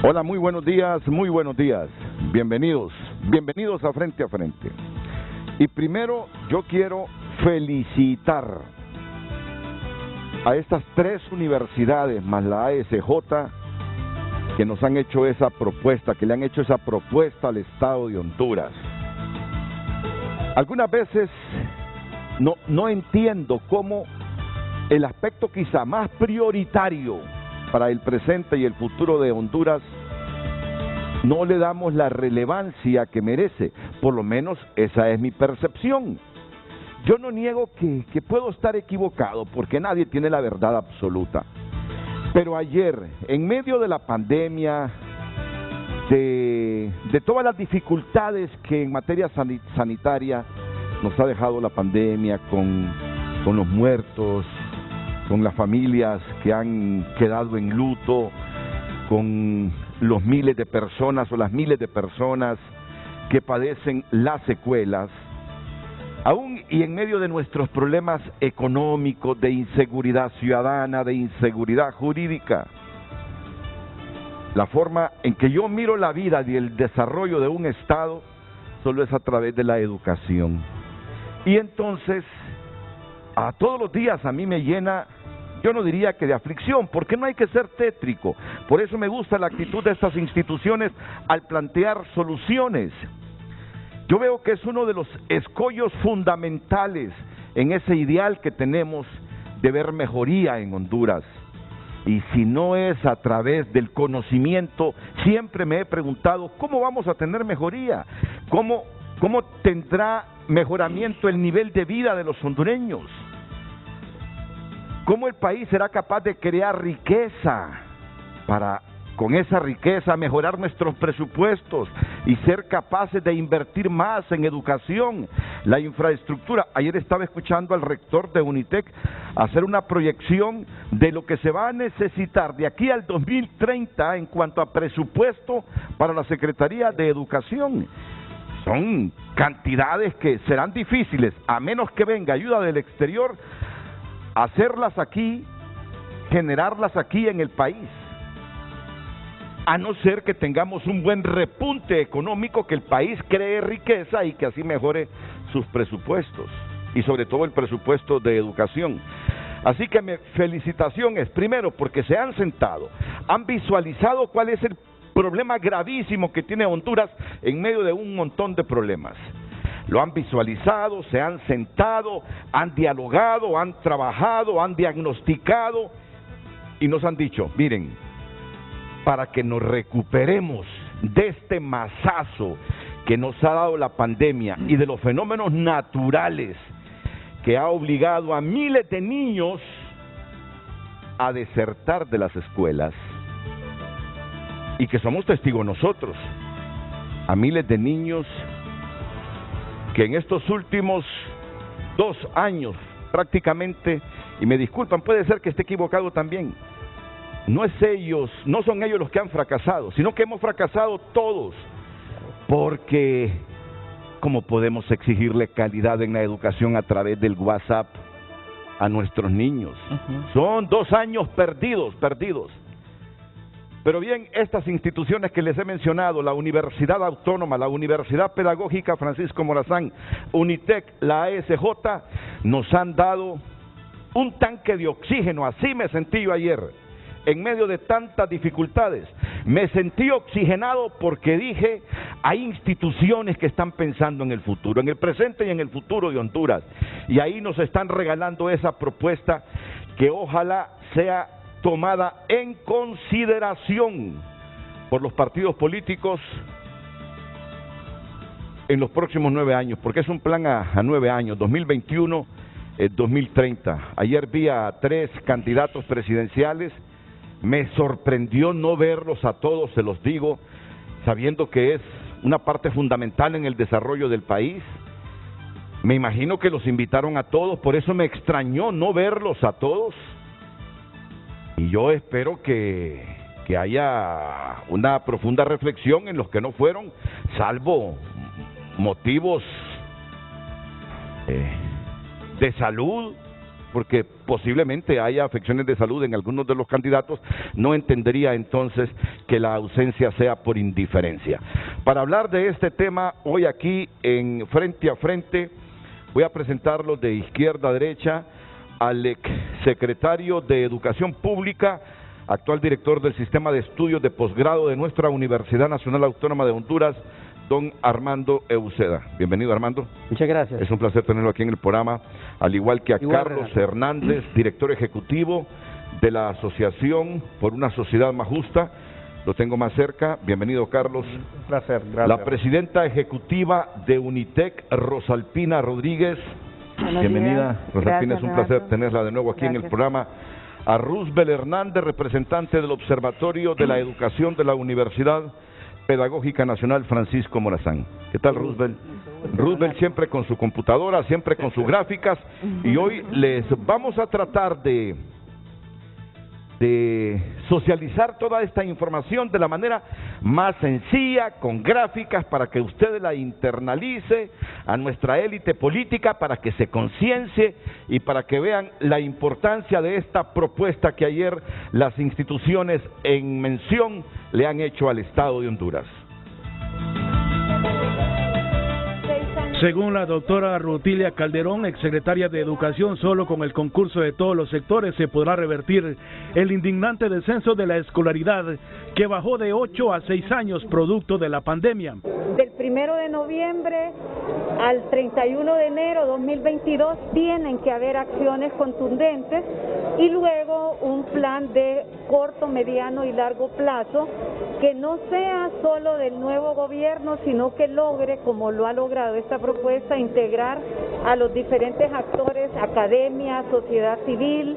Hola, muy buenos días, muy buenos días. Bienvenidos a Frente a Frente. Y primero yo quiero felicitar a estas tres universidades más la ASJ que nos han hecho esa propuesta, que le han hecho esa propuesta al Estado de Honduras. Algunas veces no entiendo cómo el aspecto quizá más prioritario para el presente y el futuro de Honduras no le damos la relevancia que merece. Por lo menos esa es mi percepción. Yo no niego que puedo estar equivocado, porque nadie tiene la verdad absoluta. Pero ayer, en medio de la pandemia, de todas las dificultades que en materia sanitaria nos ha dejado la pandemia, con los muertos, con las familias que han quedado en luto, con los miles de personas o las miles de personas que padecen las secuelas, aún y en medio de nuestros problemas económicos, de inseguridad ciudadana, de inseguridad jurídica, la forma en que yo miro la vida y el desarrollo de un Estado solo es a través de la educación. Y entonces, a todos los días a mí me llena, yo no diría que de aflicción, porque no hay que ser tétrico. Por eso me gusta la actitud de estas instituciones al plantear soluciones. Yo veo que es uno de los escollos fundamentales en ese ideal que tenemos de ver mejoría en Honduras. Y si no es a través del conocimiento, siempre me he preguntado, ¿cómo vamos a tener mejoría? ¿Cómo tendrá mejoramiento el nivel de vida de los hondureños? ¿Cómo el país será capaz de crear riqueza para, con esa riqueza, mejorar nuestros presupuestos y ser capaces de invertir más en educación, la infraestructura? Ayer estaba escuchando al rector de Unitec hacer una proyección de lo que se va a necesitar de aquí al 2030 en cuanto a presupuesto para la Secretaría de Educación. Son cantidades que serán difíciles, a menos que venga ayuda del exterior, hacerlas aquí, generarlas aquí en el país, a no ser que tengamos un buen repunte económico, que el país cree riqueza y que así mejore sus presupuestos, y sobre todo el presupuesto de educación. Así que mi felicitación es, primero, porque se han sentado, han visualizado cuál es el problema gravísimo que tiene Honduras en medio de un montón de problemas. Lo han visualizado, se han sentado, han dialogado, han trabajado, han diagnosticado y nos han dicho, miren, para que nos recuperemos de este mazazo que nos ha dado la pandemia y de los fenómenos naturales que ha obligado a miles de niños a desertar de las escuelas, y que somos testigos nosotros, a miles de niños que en estos últimos 2 años prácticamente, y me disculpan, puede ser que esté equivocado también, no son ellos los que han fracasado, sino que hemos fracasado todos, porque ¿cómo podemos exigirle calidad en la educación a través del WhatsApp a nuestros niños? Son 2 años perdidos. Pero bien, estas instituciones que les he mencionado, la Universidad Autónoma, la Universidad Pedagógica Francisco Morazán, Unitec, la ASJ, nos han dado un tanque de oxígeno. Así me sentí yo ayer, en medio de tantas dificultades. Me sentí oxigenado porque dije, hay instituciones que están pensando en el futuro, en el presente y en el futuro de Honduras. Y ahí nos están regalando esa propuesta que ojalá sea tomada en consideración por los partidos políticos en los próximos 9 años, porque es un plan a 9 años, 2021, 2030. Ayer vi a 3 candidatos presidenciales, me sorprendió no verlos a todos, se los digo, sabiendo que es una parte fundamental en el desarrollo del país. Me imagino que los invitaron a todos, por eso me extrañó no verlos a todos. Y yo espero que haya una profunda reflexión en los que no fueron, salvo motivos de salud porque posiblemente haya afecciones de salud en algunos de los candidatos, no entendería entonces que la ausencia sea por indiferencia. Para hablar de este tema, hoy aquí en Frente a Frente, voy a presentarlos de izquierda a derecha al exsecretario de Educación Pública, actual director del Sistema de Estudios de Posgrado de nuestra Universidad Nacional Autónoma de Honduras, don Armando Euseda. Bienvenido, Armando. Muchas gracias. Es un placer tenerlo aquí en el programa, al igual que a Igual, Carlos Renato Hernández, director ejecutivo de la Asociación por una Sociedad Más Justa. Lo tengo más cerca. Bienvenido, Carlos. Un placer, gracias. La presidenta ejecutiva de Unitec, Rosalpina Rodríguez. Bienvenida, Rosalpina, es un placer tenerla de nuevo aquí en el programa. A Roosevelt Hernández, representante del Observatorio de la Educación de la Universidad Pedagógica Nacional Francisco Morazán. ¿Qué tal, Roosevelt? Roosevelt siempre con su computadora, siempre con sus gráficas, y hoy les vamos a tratar de socializar toda esta información de la manera más sencilla, con gráficas, para que usted la internalice a nuestra élite política, para que se conciencie y para que vean la importancia de esta propuesta que ayer las instituciones en mención le han hecho al Estado de Honduras. Según la doctora Rutilia Calderón, exsecretaria de Educación, solo con el concurso de todos los sectores se podrá revertir el indignante descenso de la escolaridad que bajó de 8 a 6 años producto de la pandemia. Del 1 de noviembre al 31 de enero 2022 tienen que haber acciones contundentes y luego un plan de corto, mediano y largo plazo que no sea solo del nuevo gobierno, sino que logre, como lo ha logrado esta propuesta, integrar a los diferentes actores, academia, sociedad civil,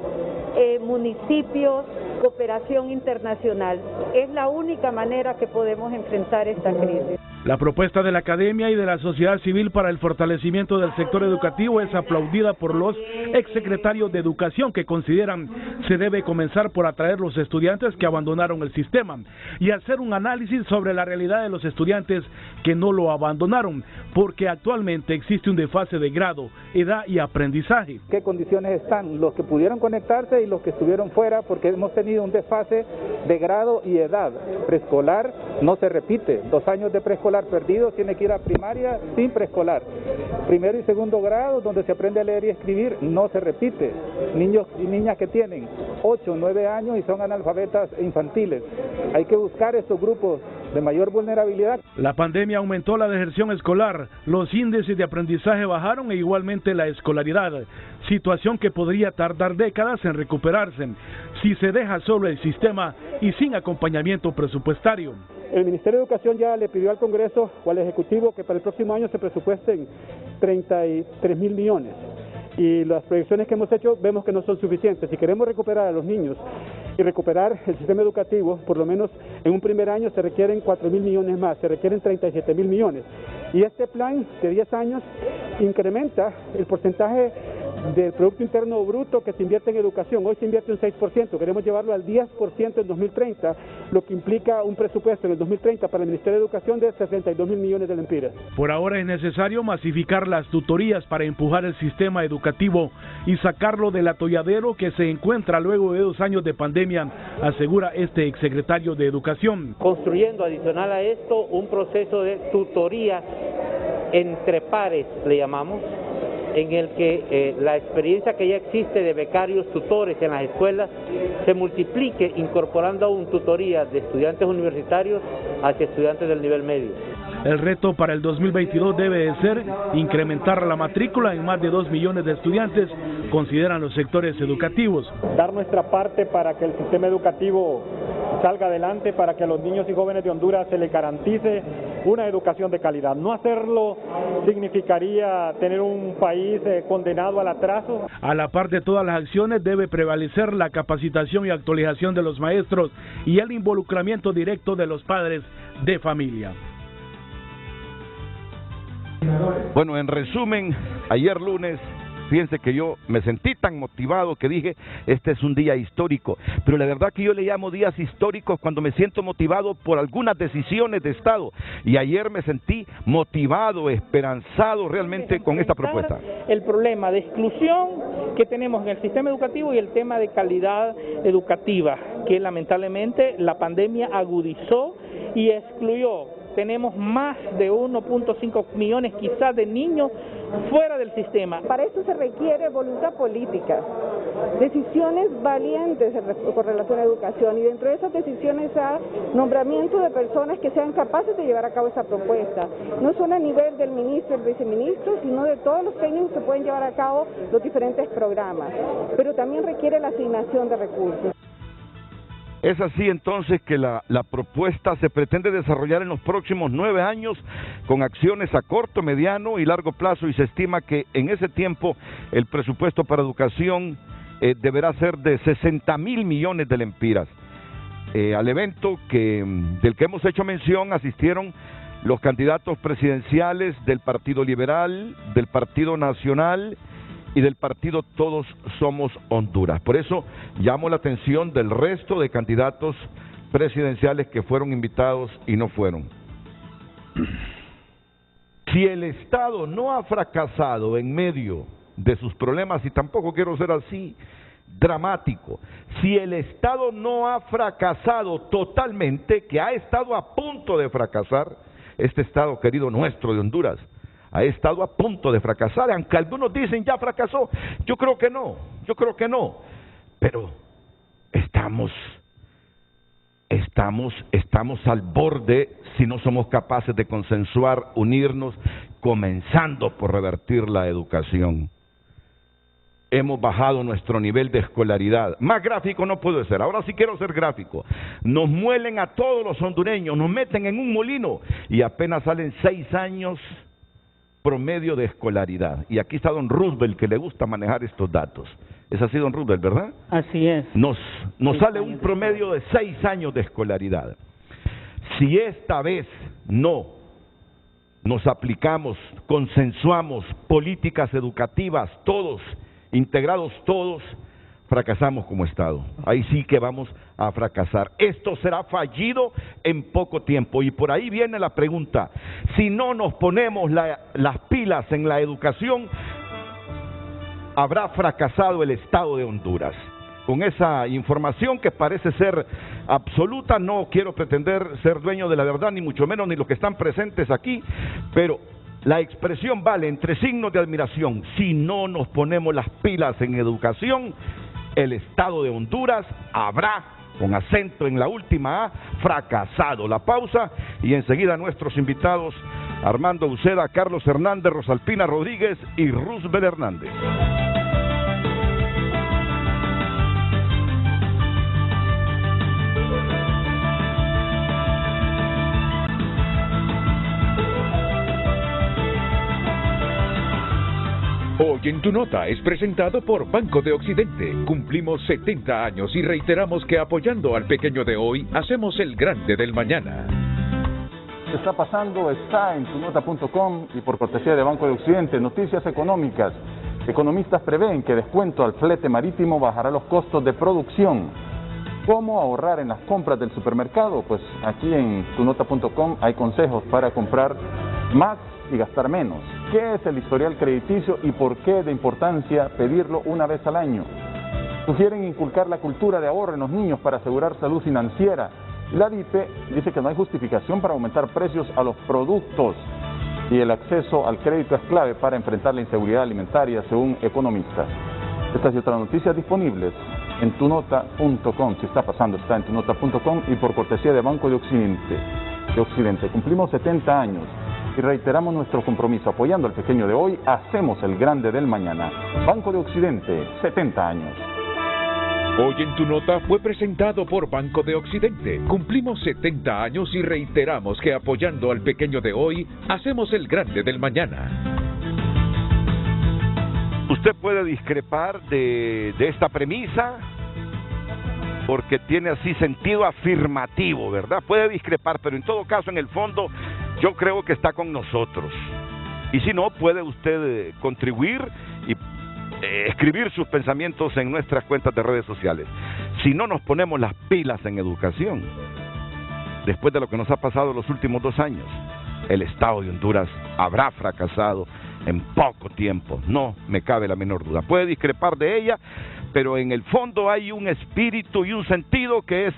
municipios, cooperación internacional. Es la única manera que podemos enfrentar esta crisis. La propuesta de la academia y de la sociedad civil para el fortalecimiento del sector educativo es aplaudida por los exsecretarios de Educación, que consideran se debe comenzar por atraer los estudiantes que abandonaron el sistema y hacer un análisis sobre la realidad de los estudiantes que no lo abandonaron, porque actualmente existe un desfase de grado, edad y aprendizaje. ¿Qué condiciones están los que pudieron conectarse y los que estuvieron fuera? Porque hemos tenido un desfase de grado y edad. Preescolar no se repite, 2 años de preescolar perdidos, tiene que ir a primaria sin preescolar. Primero y segundo grado, donde se aprende a leer y escribir, no se repite. Niños y niñas que tienen 8 o 9 años y son analfabetas infantiles. Hay que buscar esos grupos de mayor vulnerabilidad. La pandemia aumentó la deserción escolar, los índices de aprendizaje bajaron e igualmente la escolaridad, situación que podría tardar décadas en recuperarse si se deja solo el sistema y sin acompañamiento presupuestario. El Ministerio de Educación ya le pidió al Congreso o al Ejecutivo que para el próximo año se presupuesten 33.000 millones. Y las proyecciones que hemos hecho vemos que no son suficientes. Si queremos recuperar a los niños y recuperar el sistema educativo, por lo menos en un primer año se requieren 4.000 millones más, se requieren 37.000 millones. Y este plan de 10 años incrementa el porcentaje del Producto Interno Bruto que se invierte en educación. Hoy se invierte un 6%, queremos llevarlo al 10% en 2030, lo que implica un presupuesto en el 2030 para el Ministerio de Educación de 62.000 millones de lempiras. Por ahora es necesario masificar las tutorías para empujar el sistema educativo y sacarlo del atolladero que se encuentra luego de 2 años de pandemia, asegura este exsecretario de Educación. Construyendo adicional a esto un proceso de tutorías entre pares, le llamamos, en el que la experiencia que ya existe de becarios tutores en las escuelas se multiplique, incorporando aún tutorías de estudiantes universitarios hacia estudiantes del nivel medio. El reto para el 2022 debe de ser incrementar la matrícula en más de 2 millones de estudiantes, consideran los sectores educativos. Dar nuestra parte para que el sistema educativo salga adelante, para que a los niños y jóvenes de Honduras se les garantice una educación de calidad. No hacerlo significaría tener un país condenado al atraso. A la par de todas las acciones debe prevalecer la capacitación y actualización de los maestros y el involucramiento directo de los padres de familia. Bueno, en resumen, ayer lunes fíjense que yo me sentí tan motivado que dije, este es un día histórico, pero la verdad que yo le llamo días históricos cuando me siento motivado por algunas decisiones de Estado, y ayer me sentí motivado, esperanzado realmente con esta propuesta. El problema de exclusión que tenemos en el sistema educativo y el tema de calidad educativa, que lamentablemente la pandemia agudizó y excluyó. Tenemos más de 1.5 millones quizás de niños fuera del sistema. Para esto se requiere voluntad política, decisiones valientes con relación a educación, y dentro de esas decisiones hay nombramiento de personas que sean capaces de llevar a cabo esa propuesta, no solo a nivel del ministro y el viceministro, sino de todos los técnicos que pueden llevar a cabo los diferentes programas, pero también requiere la asignación de recursos. Es así entonces que la propuesta se pretende desarrollar en los próximos 9 años con acciones a corto, mediano y largo plazo, y se estima que en ese tiempo el presupuesto para educación deberá ser de 60.000 millones de lempiras. Al evento del que hemos hecho mención asistieron los candidatos presidenciales del Partido Liberal, del Partido Nacional y del partido Todos Somos Honduras. Por eso llamo la atención del resto de candidatos presidenciales que fueron invitados y no fueron. Si el Estado no ha fracasado en medio de sus problemas, y tampoco quiero ser así dramático, si el Estado no ha fracasado totalmente, que ha estado a punto de fracasar, este Estado querido nuestro de Honduras, ha estado a punto de fracasar, aunque algunos dicen ya fracasó, yo creo que no, pero estamos al borde si no somos capaces de consensuar, unirnos, comenzando por revertir la educación. Hemos bajado nuestro nivel de escolaridad. Más gráfico no puedo ser, ahora sí quiero ser gráfico. Nos muelen a todos los hondureños, nos meten en un molino y apenas salen 6 años promedio de escolaridad. Y aquí está don Roosevelt, que le gusta manejar estos datos. Es así, don Roosevelt, ¿verdad? Así es. Nos sale un promedio de 6 años de escolaridad. Si esta vez no nos aplicamos, consensuamos políticas educativas, todos, integrados todos, fracasamos como Estado. Ahí sí que vamos a fracasar. Esto será fallido en poco tiempo. Y por ahí viene la pregunta: si no nos ponemos las pilas en la educación, habrá fracasado el Estado de Honduras. Con esa información que parece ser absoluta, no quiero pretender ser dueño de la verdad, ni mucho menos ni los que están presentes aquí, pero la expresión vale entre signos de admiración. Si no nos ponemos las pilas en educación, el Estado de Honduras habrá, con acento en la última A, fracasado. La pausa y enseguida nuestros invitados: Armando Uceda, Carlos Hernández, Rosalpina Rodríguez y Roosevelt Hernández. Hoy en Tu Nota es presentado por Banco de Occidente. Cumplimos 70 años y reiteramos que apoyando al pequeño de hoy, hacemos el grande del mañana. ¿Qué está pasando? Está en tunota.com y por cortesía de Banco de Occidente. Noticias económicas. Economistas prevén que descuento al flete marítimo bajará los costos de producción. ¿Cómo ahorrar en las compras del supermercado? Pues aquí en tunota.com hay consejos para comprar más y gastar menos. ¿Qué es el historial crediticio y por qué es de importancia pedirlo una vez al año? Sugieren inculcar la cultura de ahorro en los niños para asegurar salud financiera. La DIPE dice que no hay justificación para aumentar precios a los productos y el acceso al crédito es clave para enfrentar la inseguridad alimentaria, según economistas. Estas y otras noticias disponibles en tunota.com. Si está pasando, está en tunota.com y por cortesía de Banco de Occidente. Cumplimos 70 años. Y reiteramos nuestro compromiso: apoyando al pequeño de hoy, hacemos el grande del mañana. Banco de Occidente, 70 años. Hoy en Tu Nota fue presentado por Banco de Occidente. Cumplimos 70 años y reiteramos que apoyando al pequeño de hoy, hacemos el grande del mañana. Usted puede discrepar de esta premisa porque tiene así sentido afirmativo, ¿verdad? Puede discrepar, pero en todo caso, en el fondo, yo creo que está con nosotros. Y si no, puede usted contribuir y escribir sus pensamientos en nuestras cuentas de redes sociales. Si no nos ponemos las pilas en educación, después de lo que nos ha pasado los últimos 2 años, el Estado de Honduras habrá fracasado en poco tiempo, no me cabe la menor duda. Puede discrepar de ella, pero en el fondo hay un espíritu y un sentido que es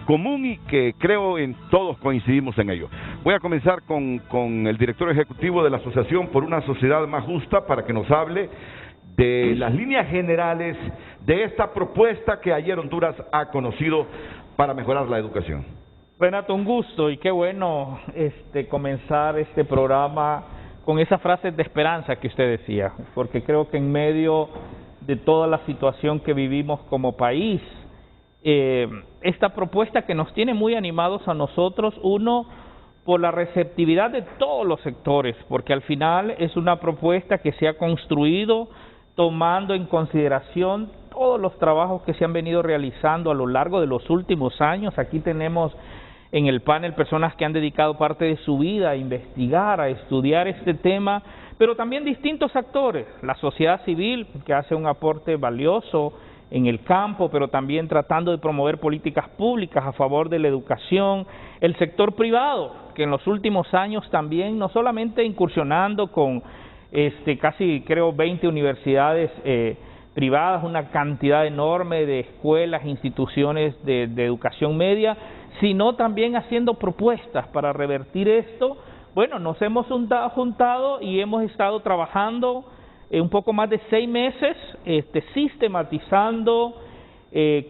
común y que creo en todos coincidimos en ello. Voy a comenzar con el director ejecutivo de la Asociación por una Sociedad Más Justa para que nos hable de las líneas generales de esta propuesta que ayer Honduras ha conocido para mejorar la educación. Renato, un gusto y qué bueno comenzar este programa con esas frases de esperanza que usted decía, porque creo que en medio de toda la situación que vivimos como país, esta propuesta que nos tiene muy animados a nosotros, uno, por la receptividad de todos los sectores, porque al final es una propuesta que se ha construido tomando en consideración todos los trabajos que se han venido realizando a lo largo de los últimos años. Aquí tenemos en el panel personas que han dedicado parte de su vida a investigar, a estudiar este tema, pero también distintos actores, la sociedad civil, que hace un aporte valioso en el campo, pero también tratando de promover políticas públicas a favor de la educación, el sector privado, que en los últimos años también, no solamente incursionando con casi creo 20 universidades privadas, una cantidad enorme de escuelas, instituciones de educación media, sino también haciendo propuestas para revertir esto. Bueno, nos hemos juntado y hemos estado trabajando un poco más de 6 meses, sistematizando,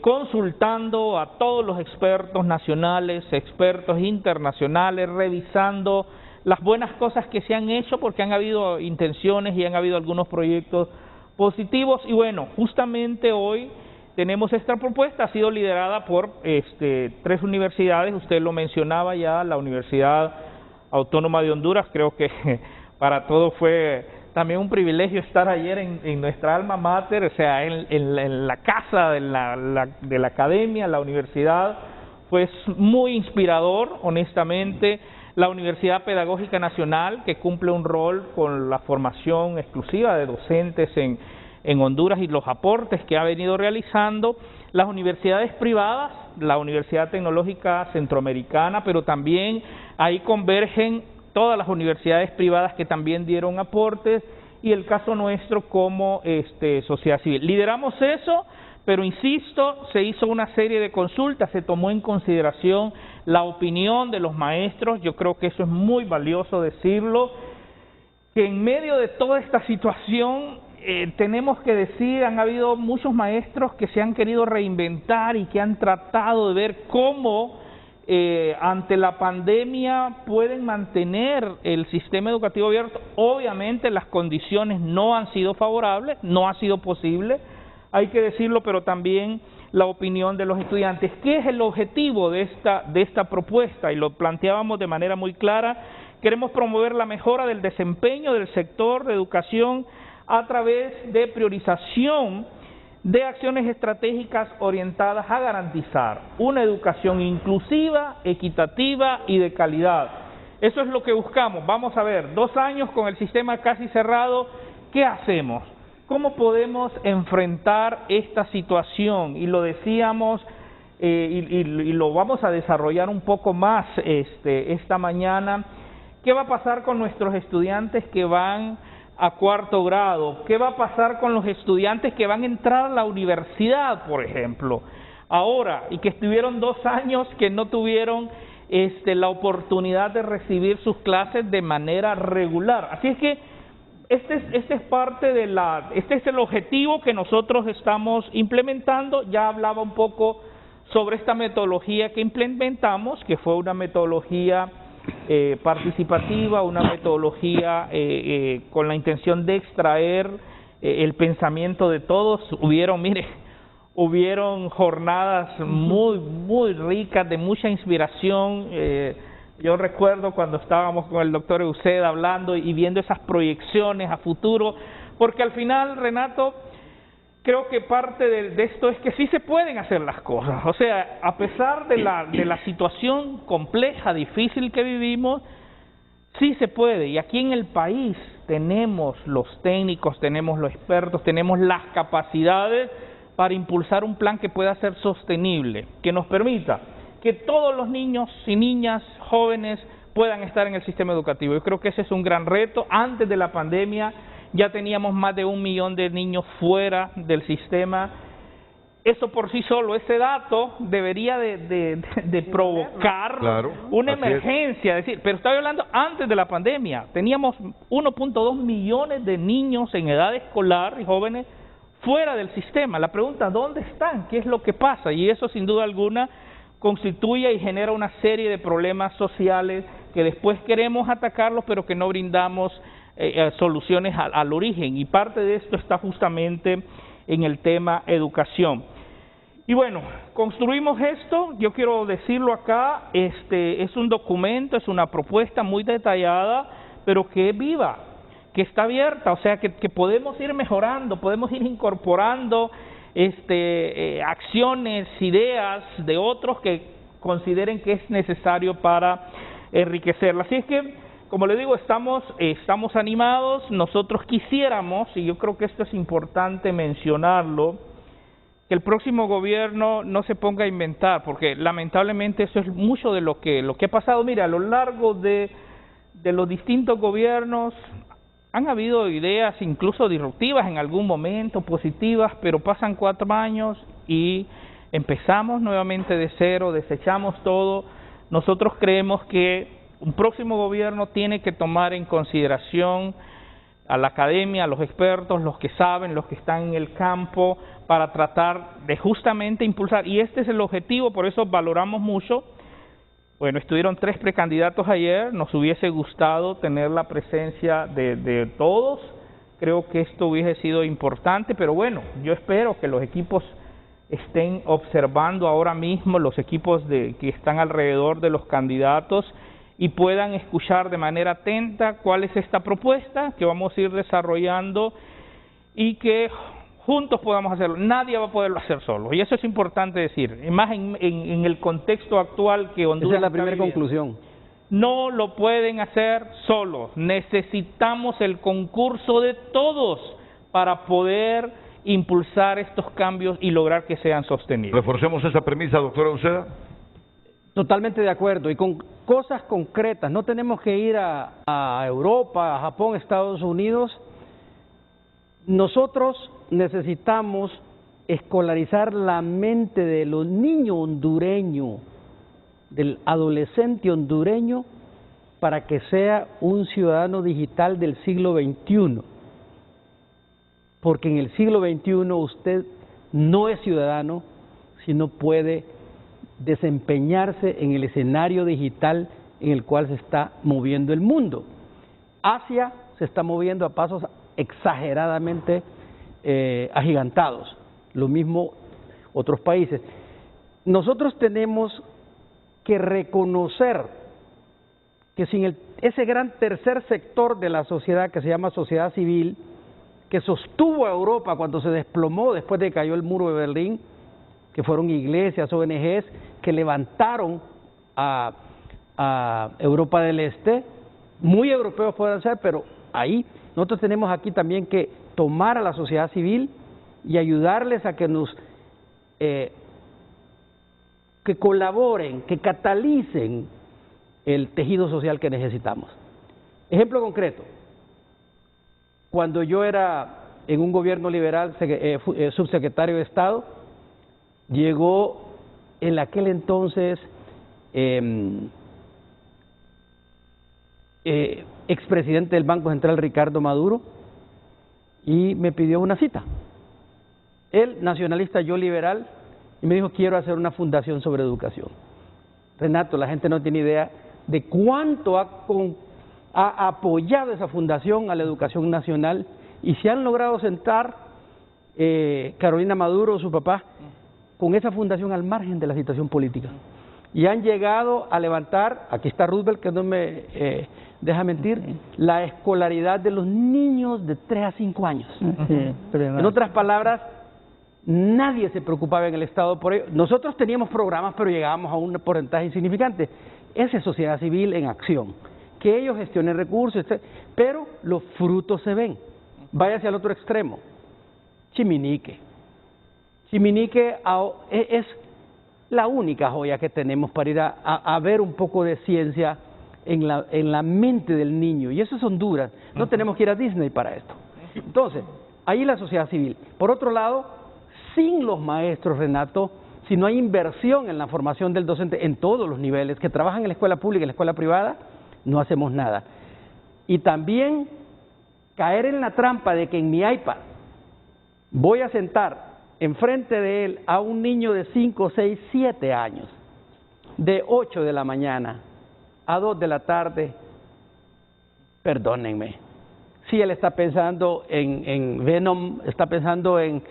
consultando a todos los expertos nacionales, expertos internacionales, revisando las buenas cosas que se han hecho, porque han habido intenciones y han habido algunos proyectos positivos. Y bueno, justamente hoy tenemos esta propuesta, ha sido liderada por 3 universidades, usted lo mencionaba ya, la Universidad Autónoma de Honduras. Creo que para todos fue también un privilegio estar ayer en nuestra alma mater, o sea, en la casa de la academia, la universidad. Fue muy inspirador, honestamente. La Universidad Pedagógica Nacional, que cumple un rol con la formación exclusiva de docentes en Honduras y los aportes que ha venido realizando. Las universidades privadas, la Universidad Tecnológica Centroamericana, pero también ahí convergen todas las universidades privadas que también dieron aportes, y el caso nuestro como sociedad civil. Lideramos eso, pero insisto, se hizo una serie de consultas, se tomó en consideración la opinión de los maestros. Yo creo que eso es muy valioso decirlo, que en medio de toda esta situación tenemos que decir, han habido muchos maestros que se han querido reinventar y que han tratado de ver cómo ante la pandemia pueden mantener el sistema educativo abierto. Obviamente las condiciones no han sido favorables, no ha sido posible, hay que decirlo, pero también la opinión de los estudiantes. ¿Qué es el objetivo de esta propuesta? Y lo planteábamos de manera muy clara. Queremos promover la mejora del desempeño del sector de educación a través de priorización de acciones estratégicas orientadas a garantizar una educación inclusiva, equitativa y de calidad. Eso es lo que buscamos. Vamos a ver, 2 años con el sistema casi cerrado, ¿qué hacemos? ¿Cómo podemos enfrentar esta situación? Y lo decíamos y lo vamos a desarrollar un poco más esta mañana. ¿Qué va a pasar con nuestros estudiantes que van a 4º grado? ¿Qué va a pasar con los estudiantes que van a entrar a la universidad, por ejemplo, ahora, y que estuvieron 2 años que no tuvieron la oportunidad de recibir sus clases de manera regular? Así es que este es parte de este es el objetivo que nosotros estamos implementando. Ya hablaba un poco sobre esta metodología que implementamos, que fue una metodología participativa, una metodología con la intención de extraer el pensamiento de todos. Hubieron jornadas muy ricas, de mucha inspiración. Yo recuerdo cuando estábamos con el doctor Euseda hablando y viendo esas proyecciones a futuro, porque al final, Renato, creo que parte de esto es que sí se pueden hacer las cosas. O sea, a pesar de la situación compleja, difícil que vivimos, Sí se puede, y aquí en el país tenemos los técnicos, tenemos los expertos, tenemos las capacidades para impulsar un plan que pueda ser sostenible, que nos permita que todos los niños y niñas, jóvenes, puedan estar en el sistema educativo. Yo creo que ese es un gran reto. Antes de la pandemia ya teníamos más de 1 millón de niños fuera del sistema. Eso por sí solo, ese dato debería de provocar una emergencia, es decir, pero estoy hablando antes de la pandemia. Teníamos 1.2 millones de niños en edad escolar y jóvenes fuera del sistema. La pregunta, ¿dónde están? ¿Qué es lo que pasa? Y eso sin duda alguna constituye y genera una serie de problemas sociales que después queremos atacarlos, pero que no brindamos soluciones al origen. Y parte de esto está justamente en el tema educación. Y bueno, construimos esto, yo quiero decirlo acá, es un documento, es una propuesta muy detallada, pero que es viva, que está abierta, o sea que podemos ir mejorando, podemos ir incorporando acciones, ideas de otros que consideren que es necesario para enriquecerla. Así es que, como le digo, estamos animados. Nosotros quisiéramos, y yo creo que esto es importante mencionarlo, que el próximo gobierno no se ponga a inventar, porque lamentablemente eso es mucho de lo que ha pasado. Mira, a lo largo de los distintos gobiernos han habido ideas incluso disruptivas en algún momento, positivas, pero pasan 4 años y empezamos nuevamente de cero, desechamos todo. Nosotros creemos que un próximo gobierno tiene que tomar en consideración a la academia, a los expertos, los que saben, los que están en el campo, para tratar de justamente impulsar. Y este es el objetivo, por eso valoramos mucho. Bueno, estuvieron 3 precandidatos ayer, nos hubiese gustado tener la presencia de todos. Creo que esto hubiese sido importante, pero bueno, yo espero que los equipos estén observando ahora mismo, los equipos que están alrededor de los candidatos, y puedan escuchar de manera atenta cuál es esta propuesta que vamos a ir desarrollando y que juntos podamos hacerlo. Nadie va a poderlo hacer solo, y eso es importante decir, más en el contexto actual que Honduras. Esa es la primera conclusión. No lo pueden hacer solos, necesitamos el concurso de todos para poder impulsar estos cambios y lograr que sean sostenibles. Reforcemos esa premisa, doctora Uceda. Totalmente de acuerdo, y con cosas concretas. No tenemos que ir a Europa, a Japón, Estados Unidos. Nosotros necesitamos escolarizar la mente de los niños hondureños, del adolescente hondureño, para que sea un ciudadano digital del siglo XXI. Porque en el siglo XXI usted no es ciudadano si no puede desempeñarse en el escenario digital en el cual se está moviendo el mundo. Asia se está moviendo a pasos exageradamente agigantados, lo mismo otros países. Nosotros tenemos que reconocer que sin ese gran tercer sector de la sociedad que se llama sociedad civil, que sostuvo a Europa cuando se desplomó después de que cayó el muro de Berlín, que fueron iglesias, ONGs, que levantaron a Europa del Este, muy europeos pueden ser, pero ahí nosotros tenemos aquí también que tomar a la sociedad civil y ayudarles a que que colaboren, que catalicen el tejido social que necesitamos. Ejemplo concreto, cuando yo era en un gobierno liberal subsecretario de Estado, llegó en aquel entonces expresidente del Banco Central Ricardo Maduro y me pidió una cita. Él, nacionalista, yo liberal, y me dijo, quiero hacer una fundación sobre educación. Renato, la gente no tiene idea de cuánto ha apoyado esa fundación a la educación nacional, y se han logrado sentar Carolina Maduro, su papá, con esa fundación al margen de la situación política. Y han llegado a levantar, aquí está Roosevelt, que no me deja mentir, la escolaridad de los niños de 3 a 5 años. En otras palabras, nadie se preocupaba en el Estado por ello. Nosotros teníamos programas, pero llegábamos a un porcentaje insignificante. Esa es sociedad civil en acción. que ellos gestionen recursos, etc. Pero los frutos se ven. Vaya hacia el otro extremo. Chiminique. Chiminique es la única joya que tenemos para ir a ver un poco de ciencia en la mente del niño. Y eso es Honduras. No tenemos que ir a Disney para esto. Entonces, ahí la sociedad civil. Por otro lado, sin los maestros, Renato, si no hay inversión en la formación del docente en todos los niveles, que trabajan en la escuela pública y en la escuela privada, no hacemos nada. Y también caer en la trampa de que en mi iPad voy a sentar enfrente de él a un niño de 5, 6, 7 años, de 8 de la mañana a 2 de la tarde, perdónenme, si él está pensando en Venom, está pensando en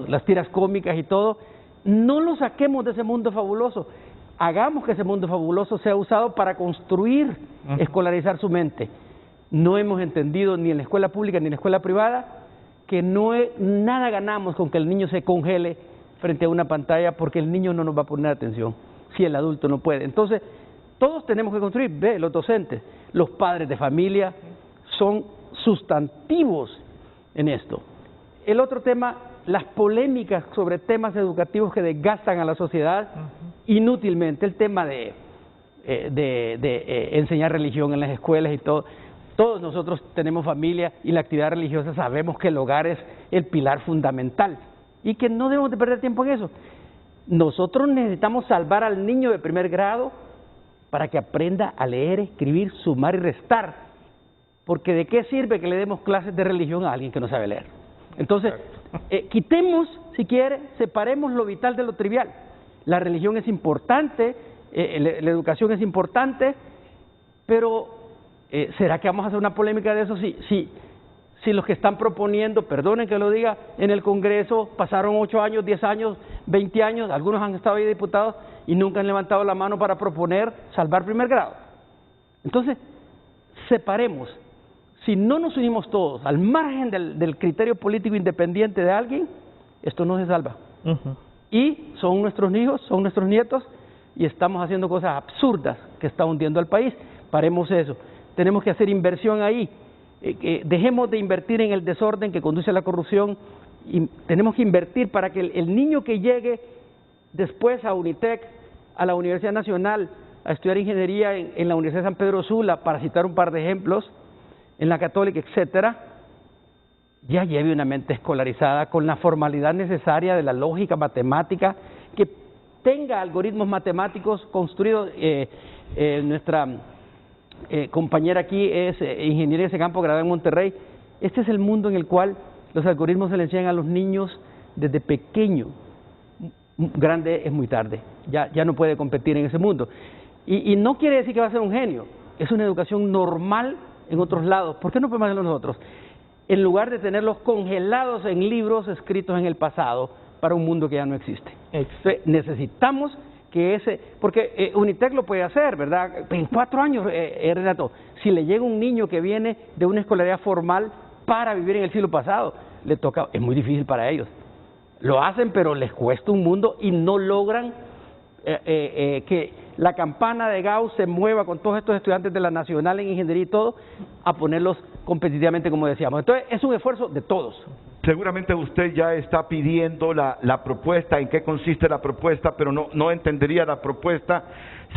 las tiras cómicas y todo, no lo saquemos de ese mundo fabuloso, hagamos que ese mundo fabuloso sea usado para construir, escolarizar su mente. No hemos entendido ni en la escuela pública ni en la escuela privada que nada ganamos con que el niño se congele frente a una pantalla, porque el niño no nos va a poner atención si el adulto no puede. Entonces, todos tenemos que construir, los docentes, los padres de familia son sustantivos en esto. El otro tema, las polémicas sobre temas educativos que desgastan a la sociedad inútilmente, el tema de enseñar religión en las escuelas y todo. Todos nosotros tenemos familia y la actividad religiosa, sabemos que el hogar es el pilar fundamental y que no debemos de perder tiempo en eso. Nosotros necesitamos salvar al niño de primer grado para que aprenda a leer, escribir, sumar y restar, porque ¿de qué sirve que le demos clases de religión a alguien que no sabe leer? Entonces, quitemos, si quiere, separemos lo vital de lo trivial. La religión es importante, la educación es importante, pero ¿será que vamos a hacer una polémica de eso? Si los que están proponiendo, perdonen que lo diga, en el Congreso pasaron 8 años, 10 años, 20 años, algunos han estado ahí diputados y nunca han levantado la mano para proponer salvar primer grado. Entonces, separemos. Si no nos unimos todos al margen del criterio político independiente de alguien, esto no se salva. Y son nuestros hijos, son nuestros nietos, y estamos haciendo cosas absurdas que están hundiendo al país. Paremos eso. Tenemos que hacer inversión ahí. Dejemos de invertir en el desorden que conduce a la corrupción, y tenemos que invertir para que el niño que llegue después a UNITEC, a la Universidad Nacional, a estudiar ingeniería en la Universidad de San Pedro Sula, para citar un par de ejemplos, en la Católica, etcétera, ya lleve una mente escolarizada con la formalidad necesaria de la lógica matemática, que tenga algoritmos matemáticos construidos. Nuestra compañera aquí es ingeniera de ese campo, graduada en Monterrey. Este es el mundo en el cual los algoritmos se le enseñan a los niños desde pequeño. Grande es muy tarde, ya no puede competir en ese mundo. Y no quiere decir que va a ser un genio, es una educación normal en otros lados. ¿Por qué no podemos hacerlo nosotros? En lugar de tenerlos congelados en libros escritos en el pasado para un mundo que ya no existe. Entonces, necesitamos que porque UNITEC lo puede hacer, ¿verdad? En 4 años, Renato, si le llega un niño que viene de una escolaridad formal para vivir en el siglo pasado, le toca, es muy difícil para ellos. Lo hacen, pero les cuesta un mundo y no logran que la campana de Gauss se mueva con todos estos estudiantes de la Nacional en ingeniería y todo, a ponerlos competitivamente, como decíamos. Entonces, es un esfuerzo de todos. Seguramente usted ya está pidiendo la propuesta, en qué consiste la propuesta, pero no entendería la propuesta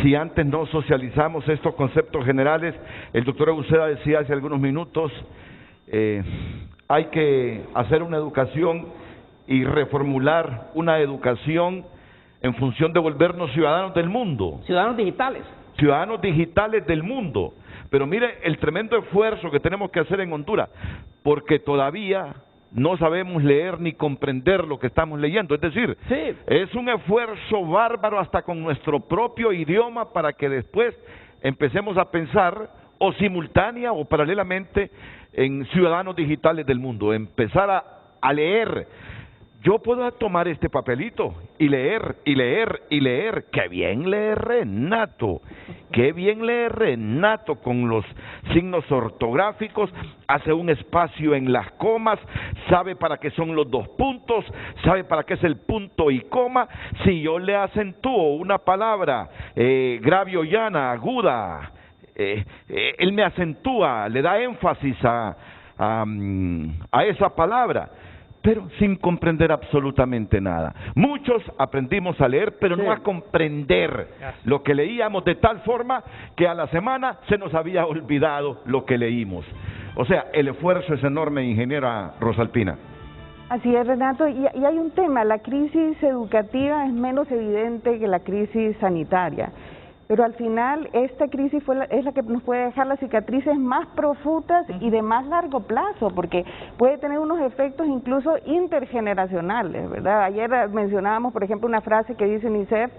si antes no socializamos estos conceptos generales. El doctor Uceda decía hace algunos minutos, hay que hacer una educación y reformular una educación en función de volvernos ciudadanos del mundo. Ciudadanos digitales. Ciudadanos digitales del mundo. Pero mire el tremendo esfuerzo que tenemos que hacer en Honduras, porque todavía no sabemos leer ni comprender lo que estamos leyendo. Es decir, sí, es un esfuerzo bárbaro hasta con nuestro propio idioma para que después empecemos a pensar o simultánea o paralelamente en ciudadanos digitales del mundo. Empezar a leer. Yo puedo tomar este papelito y leer, y leer, y leer. ¡Qué bien lee Renato! ¡Qué bien lee Renato con los signos ortográficos! Hace un espacio en las comas, sabe para qué son los 2 puntos, sabe para qué es el punto y coma. Si yo le acentúo una palabra grave o llana, aguda, él me acentúa, le da énfasis a esa palabra, pero sin comprender absolutamente nada. Muchos aprendimos a leer, pero no a comprender lo que leíamos, de tal forma que a la semana se nos había olvidado lo que leímos. O sea, el esfuerzo es enorme, ingeniera Rosalpina. Así es, Renato, y hay un tema: la crisis educativa es menos evidente que la crisis sanitaria, pero al final esta crisis es la que nos puede dejar las cicatrices más profundas y de más largo plazo, porque puede tener unos efectos incluso intergeneracionales, ¿verdad? Ayer mencionábamos, por ejemplo, una frase que dice UNICEF,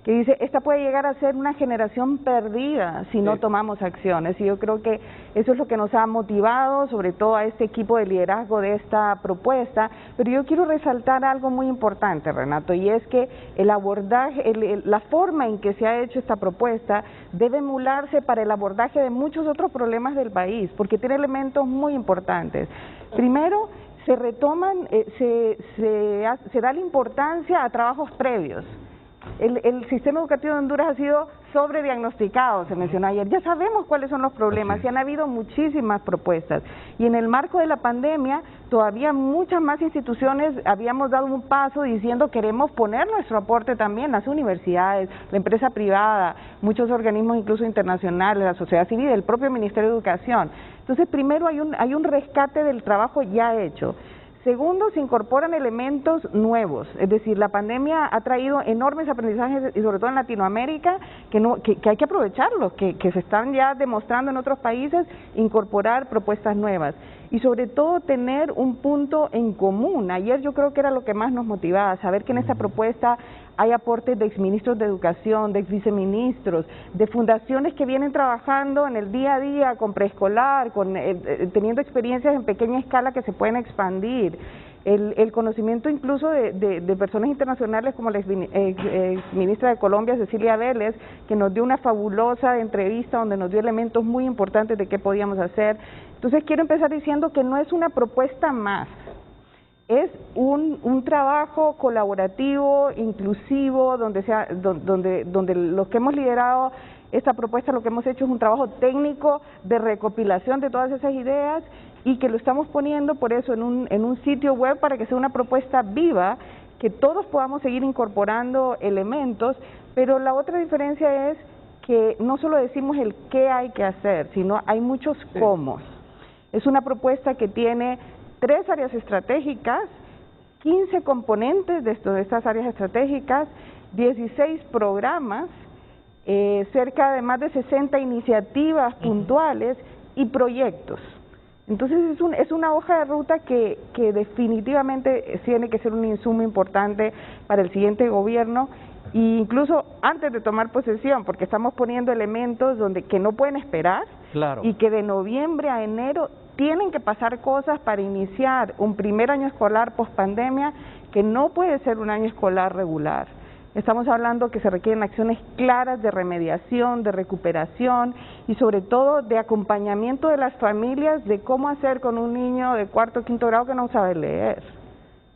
que dice: esta puede llegar a ser una generación perdida si no tomamos acciones. Y yo creo que eso es lo que nos ha motivado, sobre todo a este equipo de liderazgo de esta propuesta. Pero yo quiero resaltar algo muy importante, Renato, y es que el abordaje, la forma en que se ha hecho esta propuesta debe emularse para el abordaje de muchos otros problemas del país, porque tiene elementos muy importantes. Primero, se retoman, se da la importancia a trabajos previos. El sistema educativo de Honduras ha sido sobrediagnosticado, se mencionó ayer. Ya sabemos cuáles son los problemas y han habido muchísimas propuestas. Y en el marco de la pandemia, todavía muchas más instituciones habíamos dado un paso diciendo: queremos poner nuestro aporte también, las universidades, la empresa privada, muchos organismos incluso internacionales, la sociedad civil, el propio Ministerio de Educación. Entonces, primero hay un rescate del trabajo ya hecho. Segundo, se incorporan elementos nuevos, es decir, la pandemia ha traído enormes aprendizajes, y sobre todo en Latinoamérica, que hay que aprovecharlos, que se están ya demostrando en otros países, incorporar propuestas nuevas. Y sobre todo tener un punto en común. Ayer yo creo que era lo que más nos motivaba, saber que en esta propuesta hay aportes de exministros de educación, de exviceministros, de fundaciones que vienen trabajando en el día a día con preescolar, teniendo experiencias en pequeña escala que se pueden expandir. El conocimiento incluso de personas internacionales como la exministra de Colombia, Cecilia Vélez, que nos dio una fabulosa entrevista donde nos dio elementos muy importantes de qué podíamos hacer. Entonces quiero empezar diciendo que no es una propuesta más, es un trabajo colaborativo, inclusivo, donde los que hemos liderado esta propuesta, lo que hemos hecho es un trabajo técnico de recopilación de todas esas ideas, y que lo estamos poniendo por eso en un sitio web para que sea una propuesta viva, que todos podamos seguir incorporando elementos. Pero la otra diferencia es que no solo decimos el qué hay que hacer, sino hay muchos cómo. Es una propuesta que tiene 3 áreas estratégicas, 15 componentes de estas áreas estratégicas, 16 programas, cerca de más de 60 iniciativas puntuales y proyectos. Entonces es una hoja de ruta que definitivamente tiene que ser un insumo importante para el siguiente gobierno, e incluso antes de tomar posesión, porque estamos poniendo elementos que no pueden esperar, y que de noviembre a enero tienen que pasar cosas para iniciar un primer año escolar post pandemia, que no puede ser un año escolar regular. Estamos hablando que se requieren acciones claras de remediación, de recuperación y sobre todo de acompañamiento de las familias de cómo hacer con un niño de 4º o 5º grado que no sabe leer,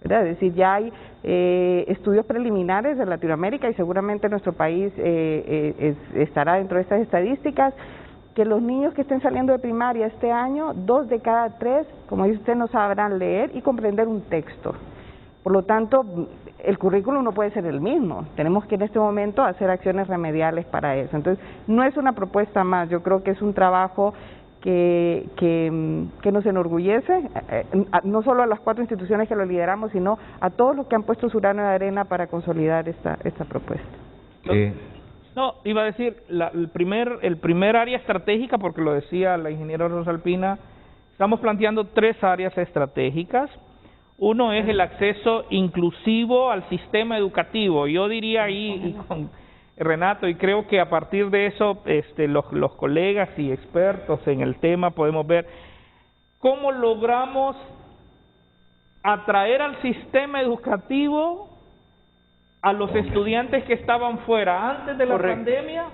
¿verdad? Es decir, ya hay estudios preliminares de Latinoamérica, y seguramente nuestro país estará dentro de estas estadísticas, que los niños que estén saliendo de primaria este año, 2 de cada 3, como dice usted, no sabrán leer y comprender un texto. Por lo tanto, el currículum no puede ser el mismo. Tenemos que en este momento hacer acciones remediales para eso. Entonces, no es una propuesta más, yo creo que es un trabajo que nos enorgullece, no solo a las 4 instituciones que lo lideramos, sino a todos los que han puesto su grano de arena para consolidar esta propuesta. No, iba a decir, el primer área estratégica, porque lo decía la ingeniera Rosalpina, estamos planteando 3 áreas estratégicas. Uno es el acceso inclusivo al sistema educativo. Yo diría ahí, con Renato, y creo que a partir de eso los colegas y expertos en el tema podemos ver cómo logramos atraer al sistema educativo a los estudiantes que estaban fuera antes de la pandemia,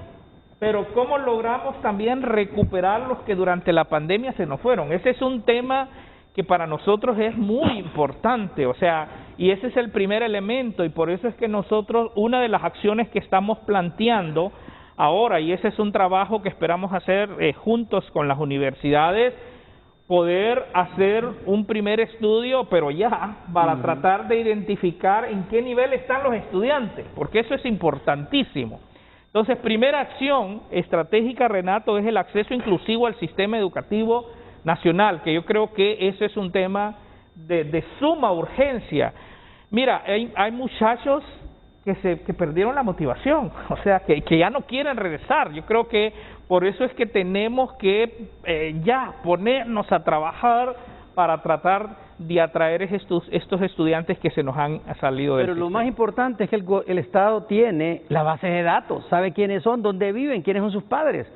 pero cómo logramos también recuperar los que durante la pandemia se nos fueron. Ese es un tema que para nosotros es muy importante, o sea, y ese es el primer elemento, y por eso es que nosotros, una de las acciones que estamos planteando ahora, y ese es un trabajo que esperamos hacer juntos con las universidades, poder hacer un primer estudio, pero ya, para tratar de identificar en qué nivel están los estudiantes, porque eso es importantísimo. Entonces, primera acción estratégica, Renato, es el acceso inclusivo al sistema educativo nacional, que yo creo que ese es un tema de suma urgencia. Mira, hay muchachos que perdieron la motivación, o sea, que ya no quieren regresar. Yo creo que por eso es que tenemos que ya ponernos a trabajar para tratar de atraer estos estudiantes que se nos han salido del Pero lo sistema. más importante es que el Estado tiene la base de datos, sabe quiénes son, dónde viven, quiénes son sus padres.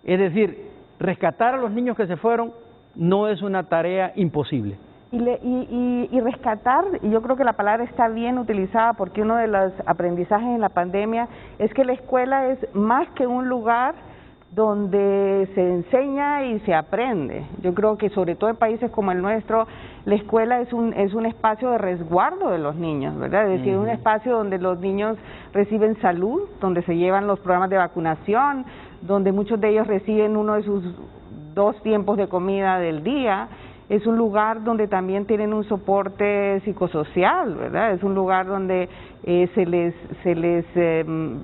Es decir, rescatar a los niños que se fueron no es una tarea imposible. Y rescatar, y yo creo que la palabra está bien utilizada, porque uno de los aprendizajes en la pandemia es que la escuela es más que un lugar donde se enseña y se aprende. Yo creo que sobre todo en países como el nuestro, la escuela es un espacio de resguardo de los niños, ¿verdad? Es decir, un espacio donde los niños reciben salud, donde se llevan los programas de vacunación, donde muchos de ellos reciben uno de sus 2 tiempos de comida del día. Es un lugar donde también tienen un soporte psicosocial, ¿verdad? Es un lugar donde se les